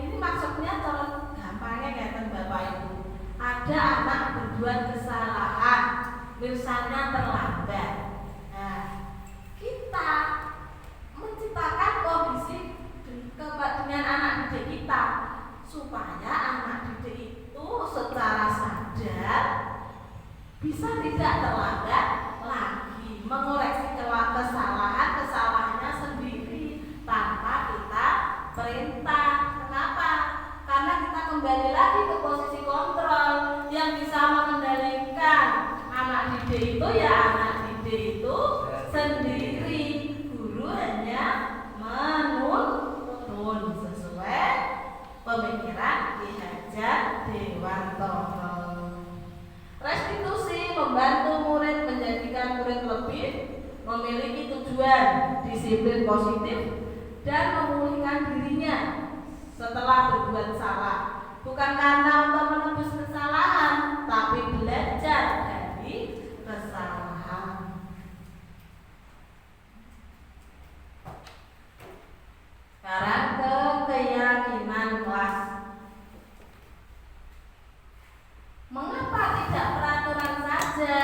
[SPEAKER 1] Ini maksudnya cara gampangnya kayak Bapak Ibu. Ada anak berbuat kesalahan, misalnya terlambat. Nah, kita menciptakan kondisi dengan anak didik kita supaya anak didik itu secara sadar bisa tidak terlambat lagi, mengoreksi kesalahannya sendiri tanpa kita perintah. Kenapa? Karena kita kembali lagi ke posisi kontrol. Yang bisa mengendalikan anak didik itu ya anak didik itu sendiri. Guru hanya menuntun sesuai pemikiran Ki Hajar Dewantono. Restitusi membantu murid menjadikan murid lebih memiliki tujuan, disiplin positif, dan memulihkan dirinya setelah berbuat salah. Bukan karena untuk menebus kesalahan, tapi belajar dari kesalahan. Sekarang ke keyakinan kelas. Mengapa tidak peraturan saja?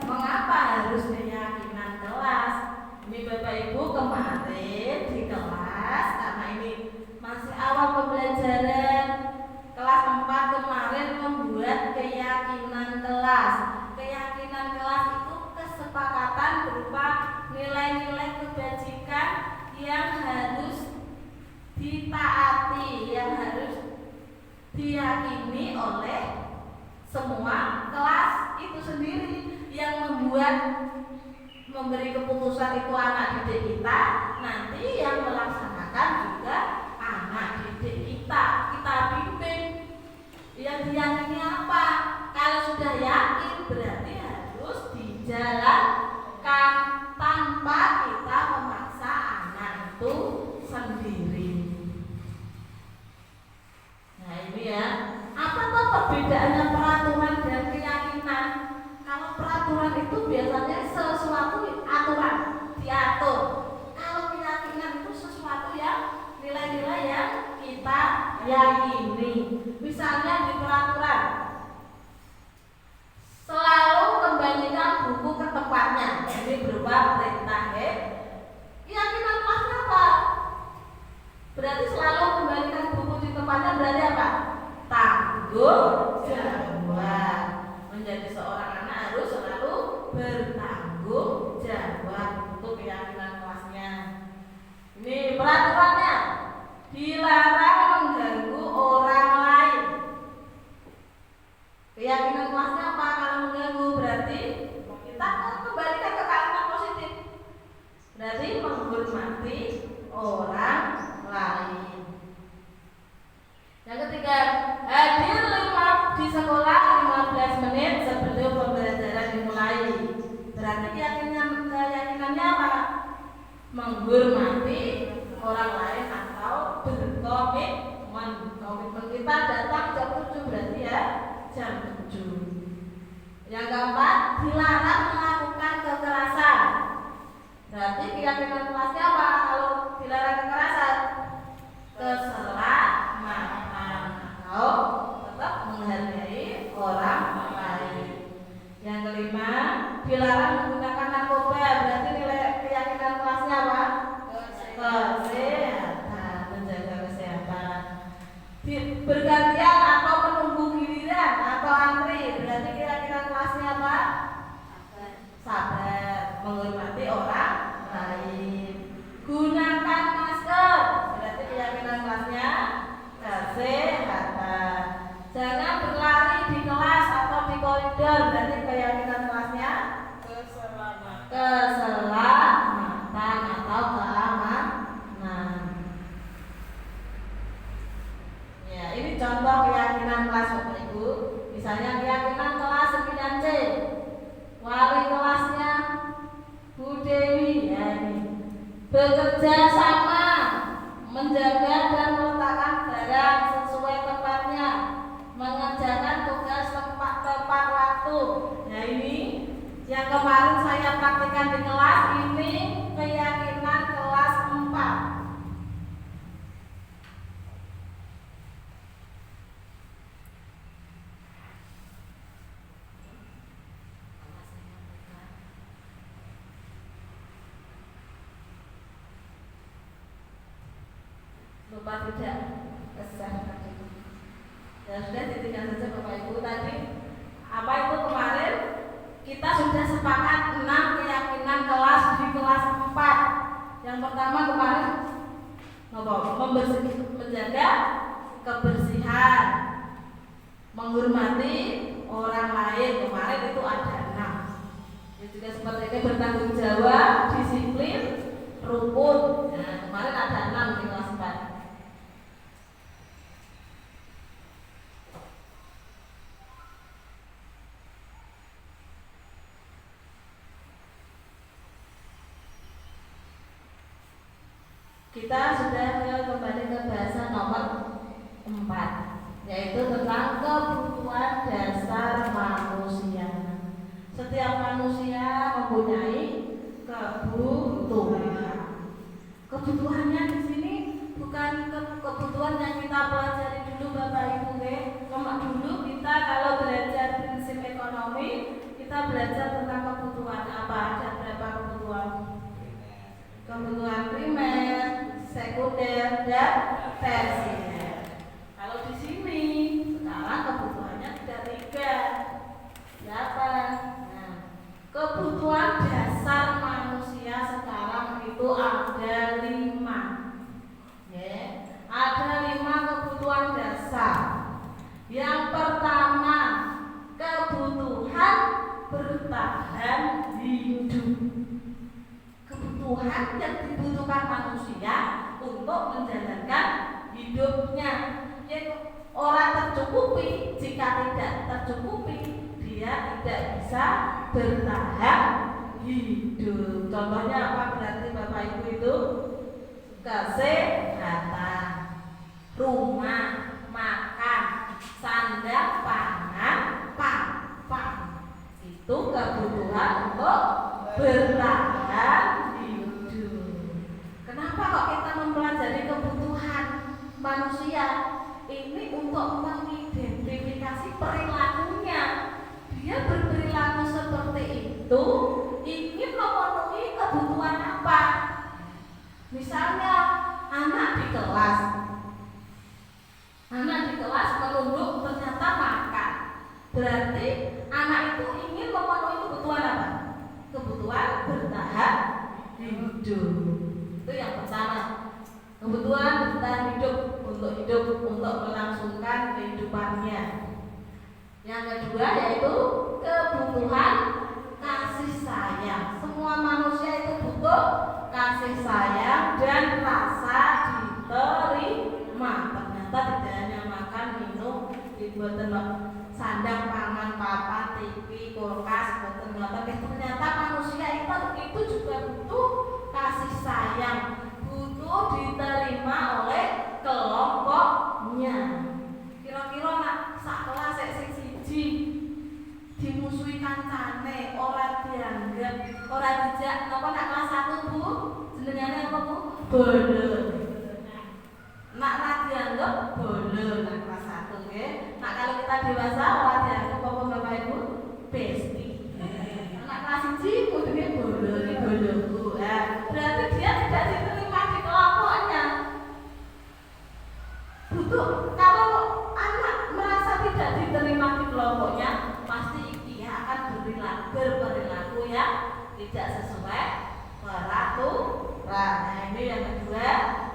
[SPEAKER 1] Mengapa harus keyakinan kelas? Ini Bapak Ibu kemarin di kelas, karena ini masih awal pembelajaran, kelas 4 kemarin membuat keyakinan kelas. Keyakinan kelas itu kesepakatan berupa nilai-nilai kebajikan yang harus ditaati, yang harus diyakini oleh semua kelas itu sendiri. Yang memberi keputusan itu anak didik kita, nanti yang melaksanakan juga anak didik kita bimbing. Yang diyakini apa? Kalau sudah yakin berarti harus dijalankan tanpa kita memaksa anak itu sendiri. Nah ini ya, apa tuh perbedaannya peraturan dan keyakinan? Kalau peraturan itu biasanya sesuatu aturan, diatur. Kalau keyakinan itu sesuatu yang nilai-nilai yang kita yakini. Misalnya di peraturan, selalu kembalikan buku ke tempatnya. Ini berupa perintah ya. Keyakinan kelasnya apa? Berarti selalu kembalikan buku di tempatnya berarti apa? Tanggung jawab. Menjadi seorang anak harus selalu bertanggung jawab. Untuk keyakinan kelasnya. Ini peraturannya, dilarang mengganggu orang lain. Keyakinan kelasnya apa? Kalau mengganggu berarti kita kembalikan ke kalimat positif. Berarti menghormati orang lain. Yang ketiga, hadir di sekolah 15 menit sebelum pembelajaran dimulai. Berarti keyakinannya apa? Menghormati orang lain atau berkomitmen. Komitmen kita datang jam 7 berarti ya jam 7. Yang keempat, dilarang melakukan kekerasan. Berarti keyakinan kelasnya apa? Kalau dilarang kekerasan, keselamatan atau tetap menghargai orang lain. Yang kelima, dilarang menggunakan narkoba. Berarti nilai keyakinan kelasnya apa? Kesehatan, menjaga kesehatan. Bergantian atau menunggu giliran atau antri. Berarti keyakinan kelasnya apa? Sabar, menghormati orang lain. Gunakan masker. Berarti keyakinan kelasnya kesehatan. Jangan berlari di kelas atau di koridor. Berarti keyakinan kelasnya keselamatan atau keamanan. Ya, ini contoh keyakinan kelas Bapak Ibu. Misalnya keyakinan kelas 9C. Wali kelasnya Bu Dewi ya ini. Bekerja sama, menjaga dan meletakkan barang sesuai tempatnya, mengerjakan tugas tepat waktu. Nah ini yang kemarin saya praktikkan di kelas, ini keyakinan kelas 4. Lupa tidak kesah tadi. Ya sudah ditinggal saja Bapak Ibu tadi. Apa itu kemarin kita sudah sepakat 6 keyakinan kelas di kelas 4. Yang pertama kemarin menjaga kebersihan, menghormati orang lain. Kemarin itu ada 6. Itu juga seperti ini, bertanggung jawab, disiplin, rukun. Nah, kemarin ada 6 di kelas 4. kita sudah kembali ke bahasa nomor 4, yaitu tentang kebutuhan dasar manusia. Setiap manusia mempunyai kebutuhan. Kebutuhannya di sini bukan kebutuhan yang kita pelajari dulu Bapak Ibu. Dulu kita kalau belajar prinsip ekonomi, kita belajar tentang kebutuhan apa? Ada berapa kebutuhan? Kebutuhan primer, sekunder, dan tersier. Kalau di sini sekarang kebutuhannya tidak 3. Berapa? Nah, kebutuhan dasar manusia sekarang itu ada 5. Ya, ada 5 kebutuhan dasar. Yang pertama, kebutuhan bertahan hidup. Kebutuhan yang dibutuhkan manusia untuk menjalankan hidupnya. Yang orang tercukupi, jika tidak tercukupi, dia tidak bisa bertahan hidup. Contohnya apa berarti Bapak Ibu itu? Kesehatan, rumah, makan, sandang, pangan, papan. Itu kebutuhan untuk bertahan hidup. Kenapa kok kita mempelajari kebutuhan manusia? Ini untuk mengidentifikasi perilakunya. Dia berperilaku seperti itu ingin memenuhi kebutuhan apa? Misalnya anak di kelas menunduk ternyata makan. Berarti anak itu ingin memenuhi kebutuhan apa? Kebutuhan bertahan hidup. Itu yang pertama. Kebutuhan bertahan hidup, untuk melangsungkan kehidupannya. Yang kedua yaitu kebutuhan kasih sayang. Semua manusia itu butuh kasih sayang dan rasa diterima. Ternyata tidak hanya makan, minum, dibuatan sandang, pangan, papan, TV, kulkas, ternyata manusia itu juga butuh kasih sayang, butuh diterima oleh kelompoknya. Kira-kira nak sak kelas sing siji dimusuhi kancane, ora dianggap, ora dijak napa nak kelas 1 Bu? Jenengane apa Bu? Bolo. Nak ora dianggap bolo nak kelas 1 nggih. Nak kalau kita dewasa ora dianggap apa Bapak Ibu? Besti. Nak kelas 1 kudune bolo, boloku. Berarti dia tidak diterima di kelompoknya. Butuh, kalau anak merasa tidak diterima di kelompoknya, pasti dia akan berperilaku yang tidak sesuai peraturan. Nah, ini yang kedua,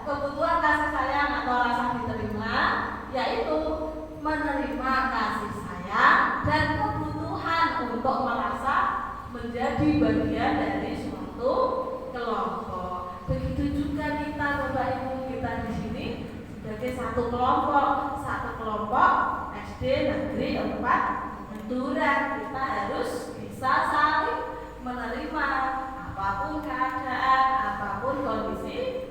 [SPEAKER 1] kebutuhan kasih sayang atau rasa diterima, yaitu menerima kasih sayang dan kebutuhan untuk merasa menjadi bagian dari suatu kelompok. Begitu juga kita Bapak Ibu, kita di sini sebagai satu kelompok SD Negeri 4 Madura, kita harus bisa saling menerima apapun keadaan, apapun kondisi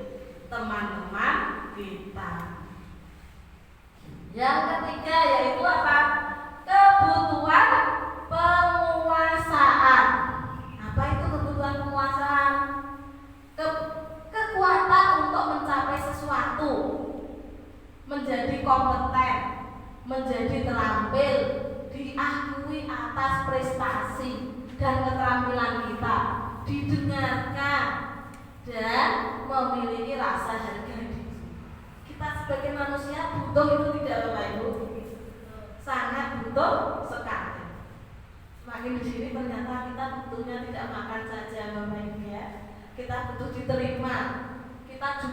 [SPEAKER 1] teman-teman kita. Yang ketiga yaitu apa? Kebutuhan penguasaan. Apa itu kebutuhan penguasaan? Kekuatan untuk mencapai sesuatu, menjadi kompeten, menjadi terampil, diakui atas prestasi dan keterampilan kita, didengarkan dan memiliki rasa harga diri. Kita sebagai manusia butuh itu tidak Bapak Ibu? Sangat butuh sekali. Semakin di sini ternyata kita butuhnya tidak makan saja Bapak Ibu ya. Kita butuh diterima. Kita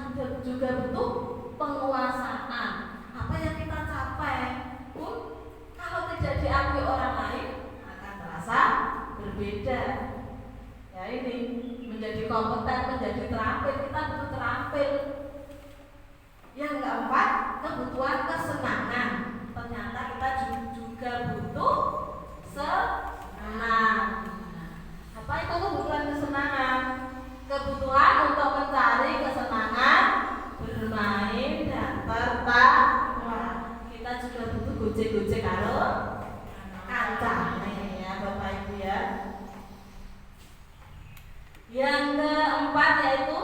[SPEAKER 1] juga butuh penguasaan. Apa yang kita capai pun kalau tidak diakui orang lain akan terasa berbeda. Ya ini menjadi kompeten, menjadi terampil, kita butuh terampil. Yang keempat, kebutuhan kesenangan. Ternyata kita juga butuh senang. Apa itu kebutuhan kesenangan? Kebutuhan untuk mencari kesenangan karo kancane ya Bapak Ibu ya. Yang keempat yaitu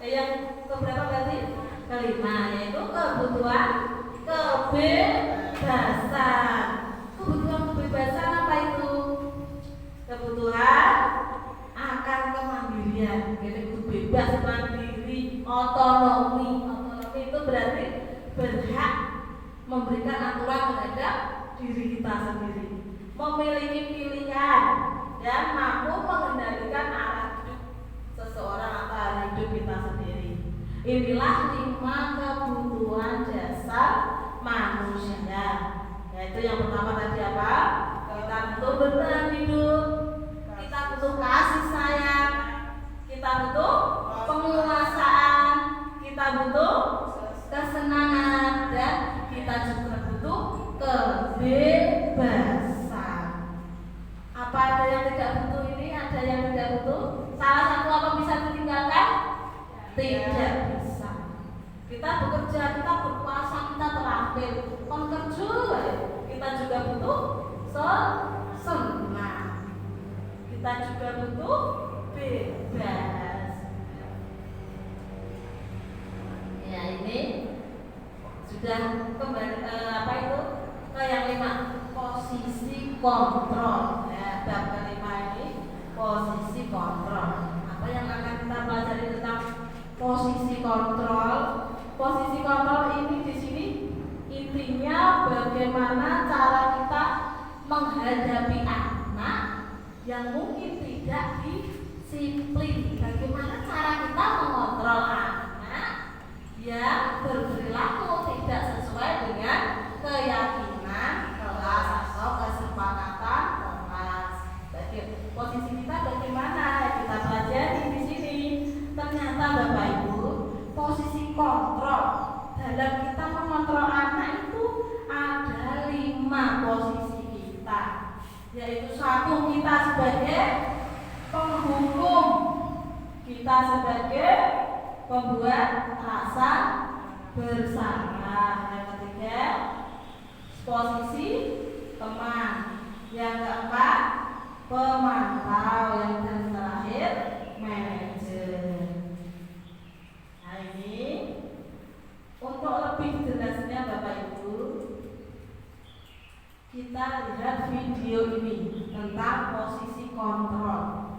[SPEAKER 1] yang keberapa berarti? Kelima, yaitu kebutuhan kebebasan. Kebutuhan kebebasan apa itu? Kebutuhan akan kemandirian. Jadi itu bebas, mandiri, otonomi. Otonomi itu berarti berhak memberikan aturan terhadap diri kita sendiri, memiliki pilihan dan mampu mengendalikan arah hidup seseorang atau arah hidup kita sendiri. Inilah 5 kebutuhan dasar manusia. Yaitu yang pertama tadi apa? Kita butuh bertahan hidup, kita butuh kasih sayang, kita butuh penguasaan, kita butuh kesenangan, dan kita juga butuh kebebasan. Apa ada yang tidak butuh ini? Ada yang tidak butuh? Salah satu apa bisa ditinggalkan? Tidak bisa. Kita bekerja, kita berkuasa, kita terampil, kerja, kita juga butuh senang. Kita juga butuh bebas. Ya ini sudah kembali apa itu ke yang 5, posisi kontrol. Ya, bab kelima ini posisi kontrol. Apa yang akan kita pelajari tentang posisi kontrol? Posisi kontrol ini di sini intinya bagaimana cara kita menghadapi anak yang mungkin tidak disiplin. Bagaimana cara kita mengontrol anak yang berperilaku tidak sesuai dengan keyakinan kelas atau kesepakatan kelas. Jadi posisi kita bagaimana kita pelajari di sini. Ternyata Bapak Ibu, posisi kontrol dalam kita mengontrol anak itu ada 5 posisi kita. Yaitu 1, kita sebagai penghukum, kita sebagai pembuat rasa bersalah. Yang ketiga, posisi teman. Yang keempat, pemantau. Yang terakhir, manajer. Nah ini untuk lebih jelasnya Bapak Ibu, kita lihat video ini tentang posisi kontrol.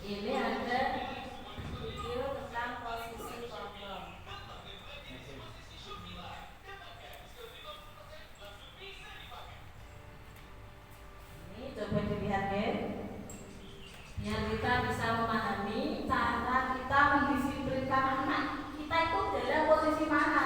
[SPEAKER 1] Ini ada video tentang posisi kontrol. Ini coba dilihat ya, biar kita bisa memahami cara kita mendisiplinkan anak kita itu dalam posisi mana.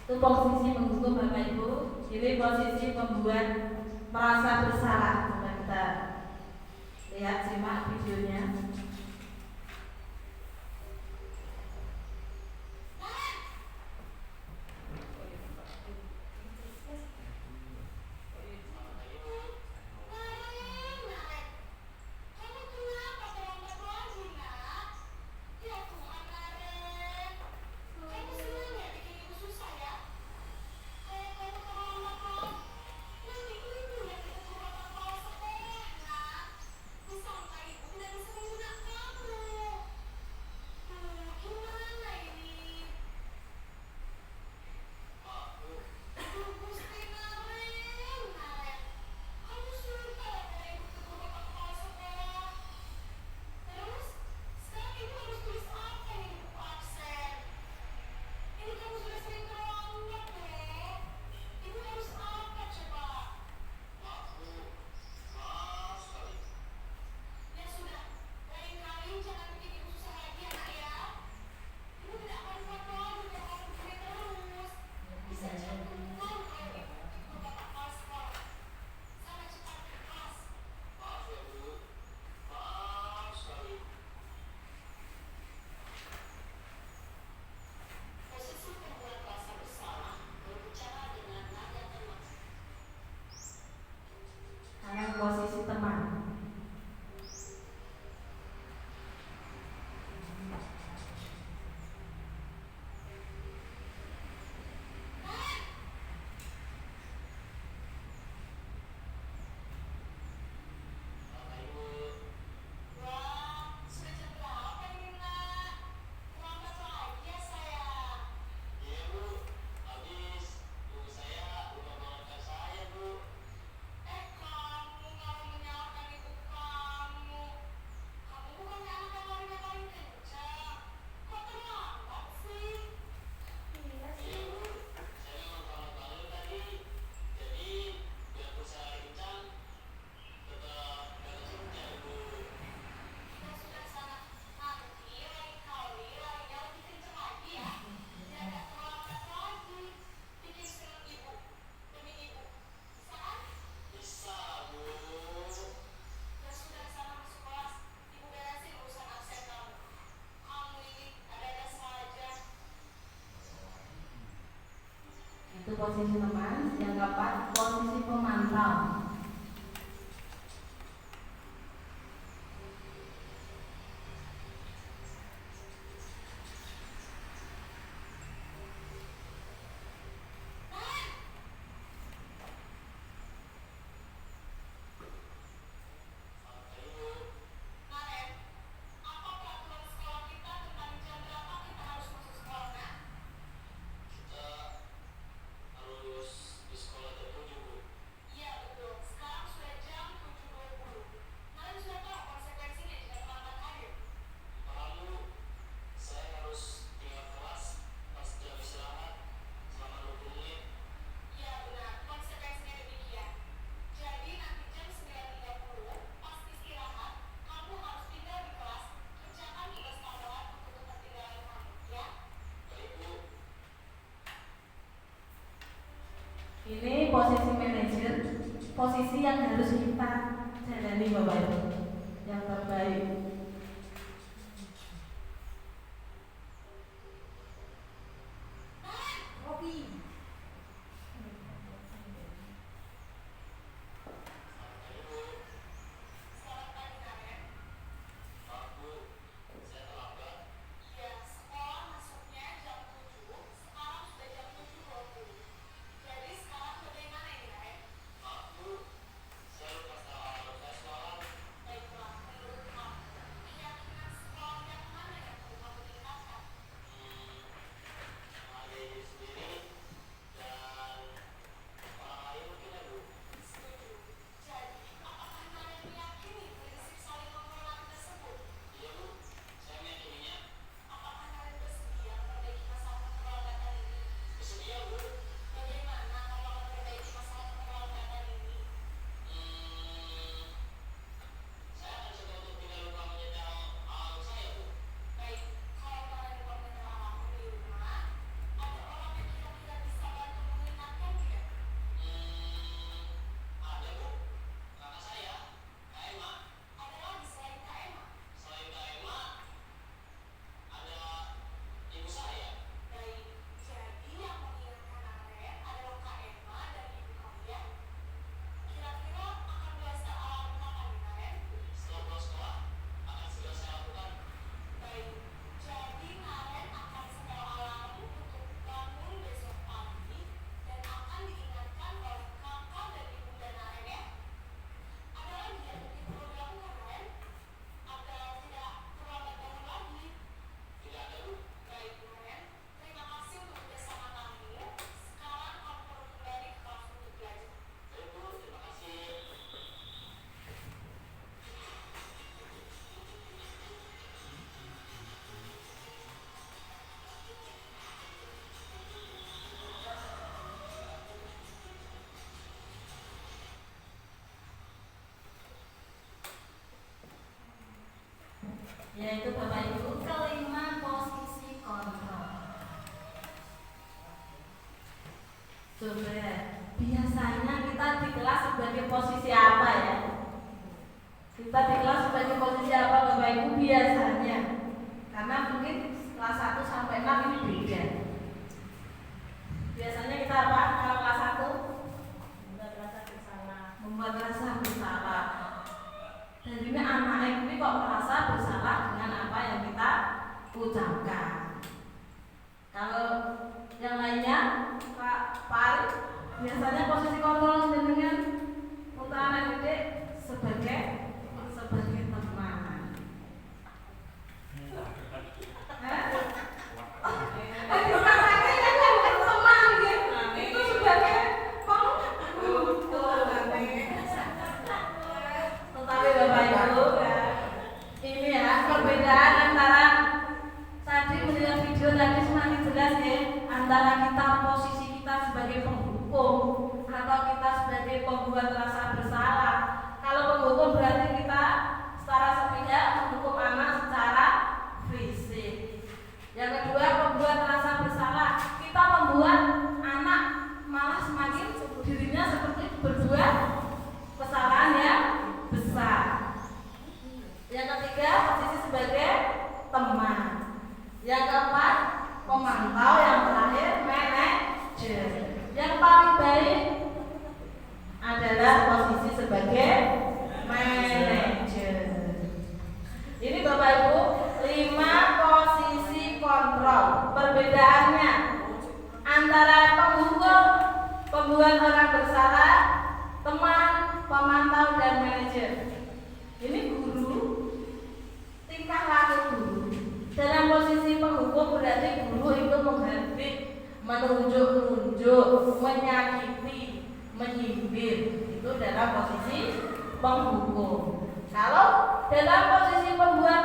[SPEAKER 1] Itu posisi menghukum Bapak Ibu. Ini posisi membuat merasa bersalah. Coba kita lihat, simak videonya. yaitu Bapak Ibu kelima posisi kontrol. Coba biasanya kita di kelas sebagai posisi apa ya? Kita di kelas sebagai posisi apa Bapak Ibu biasanya? Karena mungkin kelas 1 sampai 6 ini beda. Biasanya kita apa? Kalau kelas 1 membuat rasa bersalah. Membuat rasa bersalah. Dan ini anak ini kok merasa bersalah dengan apa yang kita ucapkan. Kalau yang lainnya Pak Farid biasanya posisi kontrol dengan utara gede sebagai teman. Itu sebagai tetapi Bapak Ibu ini ya perbedaan antara tadi melihat video tadi semakin jelas ya antara kita posisi kita sebagai penghukum atau kita sebagai pembuat rasa bersalah. Kalau penghukum berarti kita secara sepihak menghukum anak secara fisik. Yang kedua pembuat rasa bersalah, kita membuat anak malah semakin dirinya seperti berbuat kesalahan yang besar. Yang ketiga posisi sebagai teman. Yang keempat pemantau. Yang terakhir manajer. Yang paling baik adalah posisi sebagai manajer. Ini Bapak Ibu 5 posisi kontrol. Perbedaannya antara penghukum, pembuat orang bersalah, teman, pemantau dan manajer. Ini guru, tingkah laku guru. Dalam posisi penghukum berarti guru itu menghardik, menunjuk-nunjuk, menyakiti, menyindir. Itu dalam posisi penghukum. Kalau dalam posisi pembuat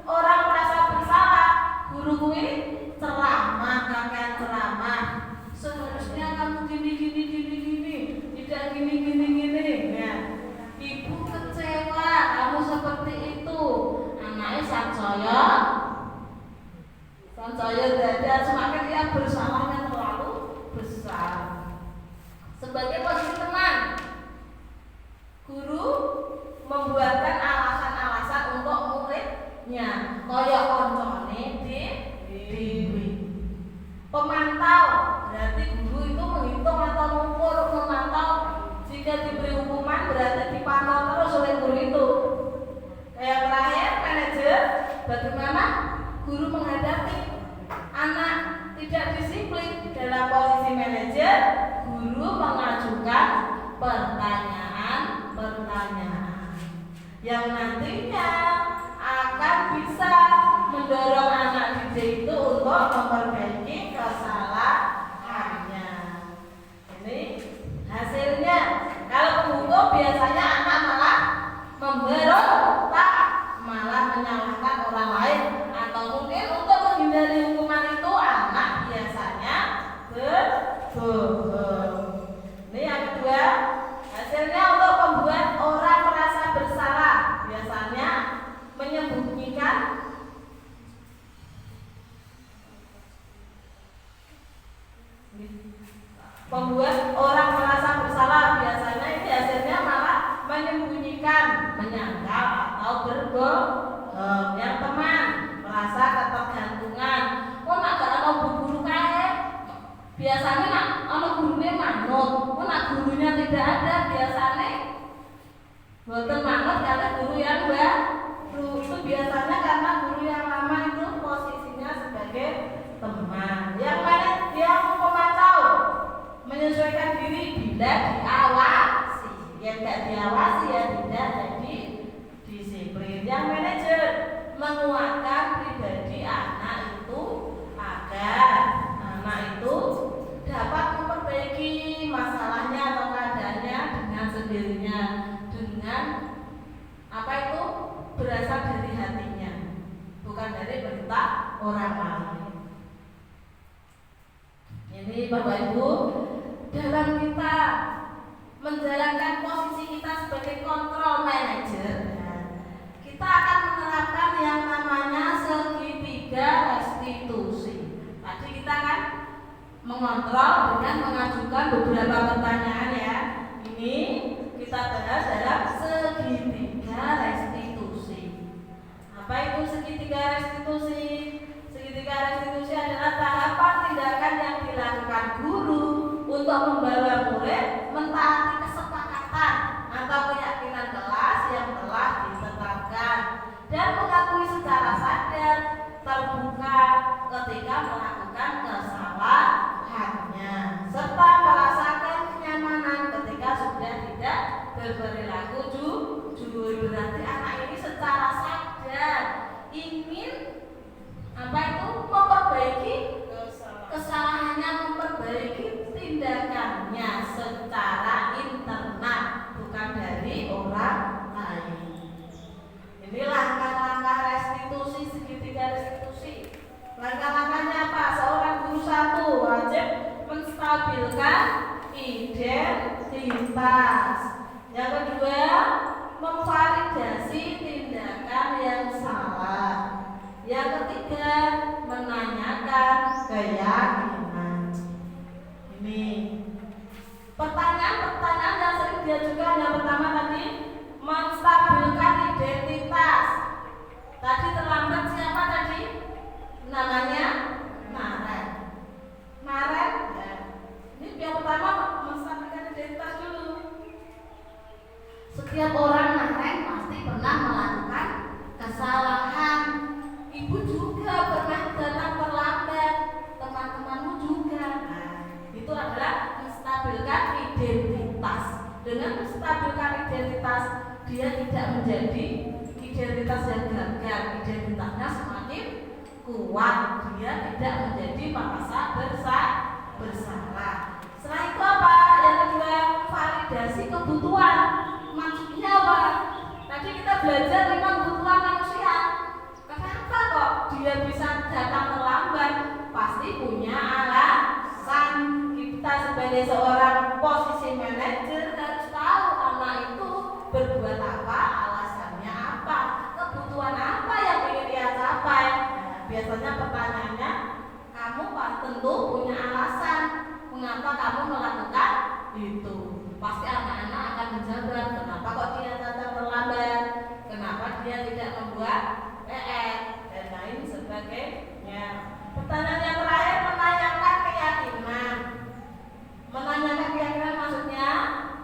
[SPEAKER 1] orang merasa bersalah, guru ini ceramah, kakek ceramah. Seharusnya kamu gini, tidak gini. Ya. Ibu kecewa, kamu seperti itu. Anaknya sansaya dada, semakin dia bersalahnya terlalu besar. Sebagai posisi teman, guru membuatkan alasan-alasan untuk muridnya, kaya koncone dewi. Pemantau berarti guru itu menghitung atau mengukur, memantau. Jika diberi hukuman berarti dipantau terus oleh guru itu. Yang terakhir manajer, bagaimana guru menghadapi anak tidak disiplin. Dalam posisi manajer, guru mengajukan pertanyaan yang nantinya akan bisa mendorong anak didik itu untuk memperbaiki kesalahannya. Ini hasilnya. Kalau penghukum biasanya anak malah memberontak, malah menyalahkan orang lain, atau mungkin untuk menghindari hukuman itu anak biasanya berbohong. Ini yang kedua, hasilnya untuk membuat orang merasa bersalah, biasanya menyembunyikan biasanya ini hasilnya malah menyembunyikan, menyangkal atau berbohong. Yang teman merasa ketergantungan. Nak gak ana guru kae. Biasanya nak ana gurune manut. Nak gurunya tidak ada, biasanya boten manut karena guru yang baru. Itu biasanya karena guru yang lama itu posisinya sebagai teman. Yang mana yang pemantau, menyesuaikan diri bila diawasi. Yang tidak diawasi ya tidak jadi disiplin. Yang manajer menguatkan pribadi anak itu agar anak itu dapat memperbaiki masalahnya atau keadaannya dengan sendirinya, dengan apa itu berasal dari hatinya, bukan dari perintah orang lain. Ini Bapak Ibu, dalam kita menjalankan posisi kita sebagai kontrol manager, kita akan menerapkan yang namanya mengontrol dengan mengajukan beberapa pertanyaan ya. Ini kita bahas dalam segitiga restitusi. Apa itu segitiga restitusi? Segitiga restitusi adalah tahapan tindakan yang dilakukan guru untuk membawa murid mentaati kesepakatan atau keyakinan kelas yang telah ditetapkan dan mengakui secara sadar terbuka ketika melakukan kesalahannya serta merasakan kenyamanan ketika sudah tidak berperilaku jujur. Berarti anak ini secara sadar ingin apa itu memperbaiki kesalahannya, memperbaiki tindakannya secara internal, bukan dari orang lain. Ini langkah-langkah restitusi, segitiga restitusi. Langkah-langkahnya apa? Seorang guru satu wajib menstabilkan identitas. Yang kedua, memvalidasi tindakan yang salah. Yang ketiga, menanyakan keyakinan. Ini pertanyaan-pertanyaan yang sering diajukan. Yang pertama tadi, menstabilkan identitas. Tadi terlambat siapa tadi? Namanya Naren. Naren ya. Ini yang pertama menstabilkan identitas dulu. Setiap orang Naren pasti pernah melakukan kesalahan. Ibu juga pernah datang terlambat. Teman-temanmu juga. Nah, itu adalah menstabilkan identitas. Dengan menstabilkan identitas, dia tidak menjadi identitas yang gagal. Identitasnya semakin kuat. Dia tidak menjadi merasa bersalah. Setelah itu apa? Yang kedua, validasi kebutuhan. Maksudnya apa? Tadi kita belajar 5 kebutuhan manusia. Kenapa kok dia bisa datang terlambat? Pasti punya alasan. Kita sebagai seorang posisi manajer harus tahu anak itu berbuat apa, alasannya apa, kebutuhan apa yang ingin dia capai. Nah, biasanya pertanyaannya, kamu tentu punya alasan mengapa kamu melakukan itu. Pasti anak-anak akan menjawab, kenapa kok dia datang terlambat, kenapa dia tidak membuat PR dan lain sebagainya. Pertanyaan yang terakhir, menanyakan keyakinan. Menanyakan keyakinan maksudnya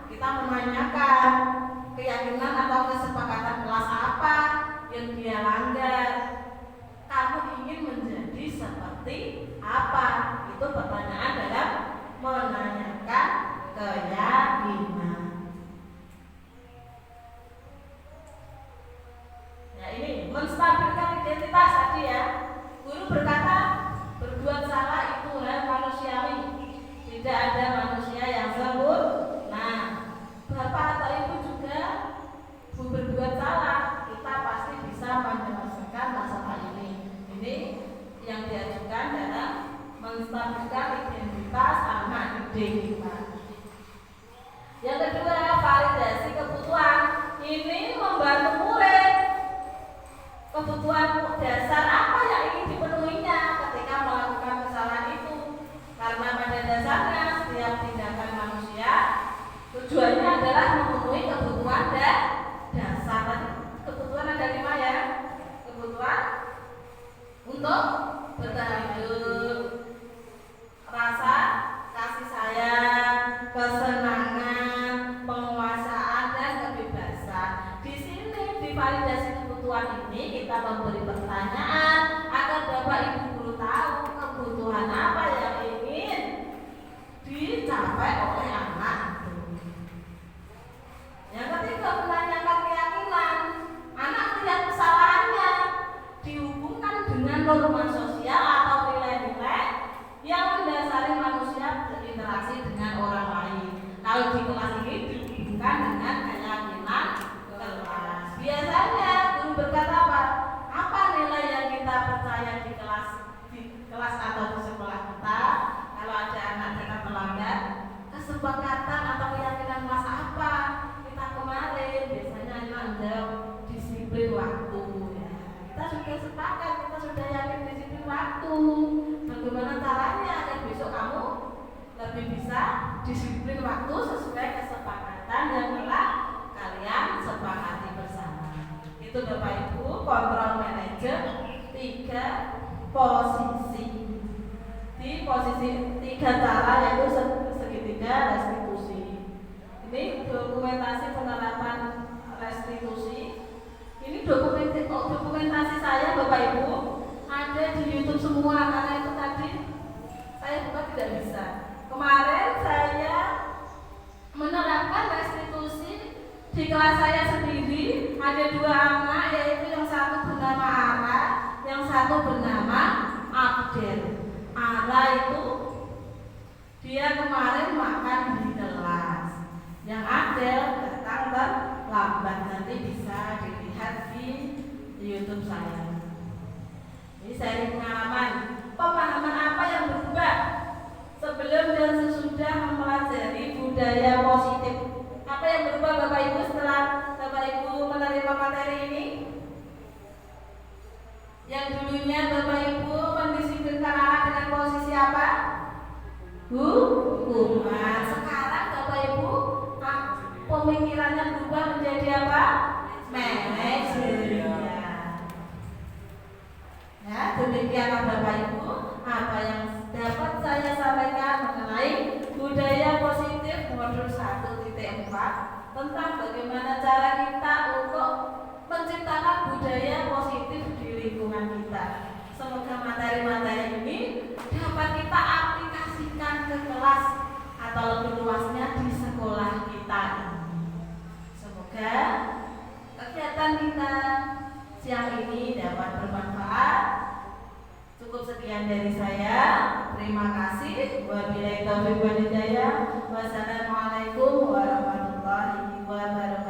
[SPEAKER 1] kita menanyakan keyakinan atau kesepakatan kelas apa yang dia langgar. Kamu ingin menjadi seperti apa? Itu pertanyaan dalam menanyakan keyakinan. Ya ini menstabilkan identitas tadi ya. Guru berkata berbuat salah itu hal manusiawi. Tidak ada manusia yang sempurna. Bapak atau ibu juga berbuat salah, kita pasti bisa menyelesaikan masalah ini. Ini yang diajukan dalam menstabilkan identitas anak didik kita. Yang kedua, validasi kebutuhan. Ini membantu murid. Kebutuhan dasar apa yang ingin dipenuhinya ketika melakukan kesalahan itu. Karena pada dasarnya setiap tindakan manusia tujuannya adalah memenuhi kebutuhan dasar. Kebutuhan ada 5 ya. Kebutuhan untuk bertahan hidup, rasa kasih sayang, kesenangan, penguasaan dan kebebasan. Di sini di validasi kebutuhan ini kita memberi pertanyaan agar Bapak Ibu guru tahu kebutuhan apa yang ingin dicapai oleh anak itu. Yang ketiga, menanyakan keyakinan. Anak melihat kesalahannya dihubungkan dengan norma sosial atau nilai-nilai yang mendasari manusia berinteraksi dengan orang lain. Kalau di kelas ini dihubungkan dengan keyakinan kelas. Biasanya guru berkata apa? Apa nilai yang kita percaya di kelas atau di sekolah kita? Kalau ada anak datang terlambat, kesepakatan atau keyakinan kelas apa? Kita kemarin biasanya menjawab disiplin waktu. Ya. Kita sudah sepakat, kita sudah yakin disiplin waktu. Bagaimana caranya agar besok kamu lebih bisa disiplin waktu sesuai kesepakatan yang telah kalian sepakati bersama. Itu Bapak Ibu, kontrol manajer 3 posisi. Di posisi 3 cara yaitu segitiga restitusi. Ini dokumentasi penerapan restitusi. Ini dokumentasi saya Bapak Ibu ada di YouTube semua, karena itu tadi saya bukan tidak bisa. Kemarin saya menerapkan restitusi di kelas saya sendiri. Ada 2 anak, yaitu yang satu bernama Ara, yang satu bernama Abdel. Ara itu dia kemarin makan di kelas, yang Abdel datang terlambat. Nanti bisa dilihat di YouTube saya. Ini sharing pengalaman, pemahaman apa yang berubah sebelum dan sesudah mempelajari budaya positif. Apa yang berubah Bapak Ibu setelah Bapak Ibu menerima materi ini? Yang dulunya Bapak Ibu mendisiplinkan anak dengan posisi apa? Hukuman. Sekarang Bapak Ibu pemikirannya berubah menjadi apa? Manajer. Ya, demikianlah Bapak Ibu apa yang dapat saya sampaikan mengenai budaya positif modul 1.4 tentang bagaimana cara kita untuk menciptakan budaya positif di lingkungan kita. Semoga materi-materi ini dapat kita aplikasikan ke kelas atau lebih luasnya di sekolah kita ini. Semoga kegiatan kita siang ini dapat bermanfaat. Cukup sekian dari saya. Terima kasih. Wabillahi taufiq wal hidayah. Wassalamualaikum warahmatullahi wabarakatuh.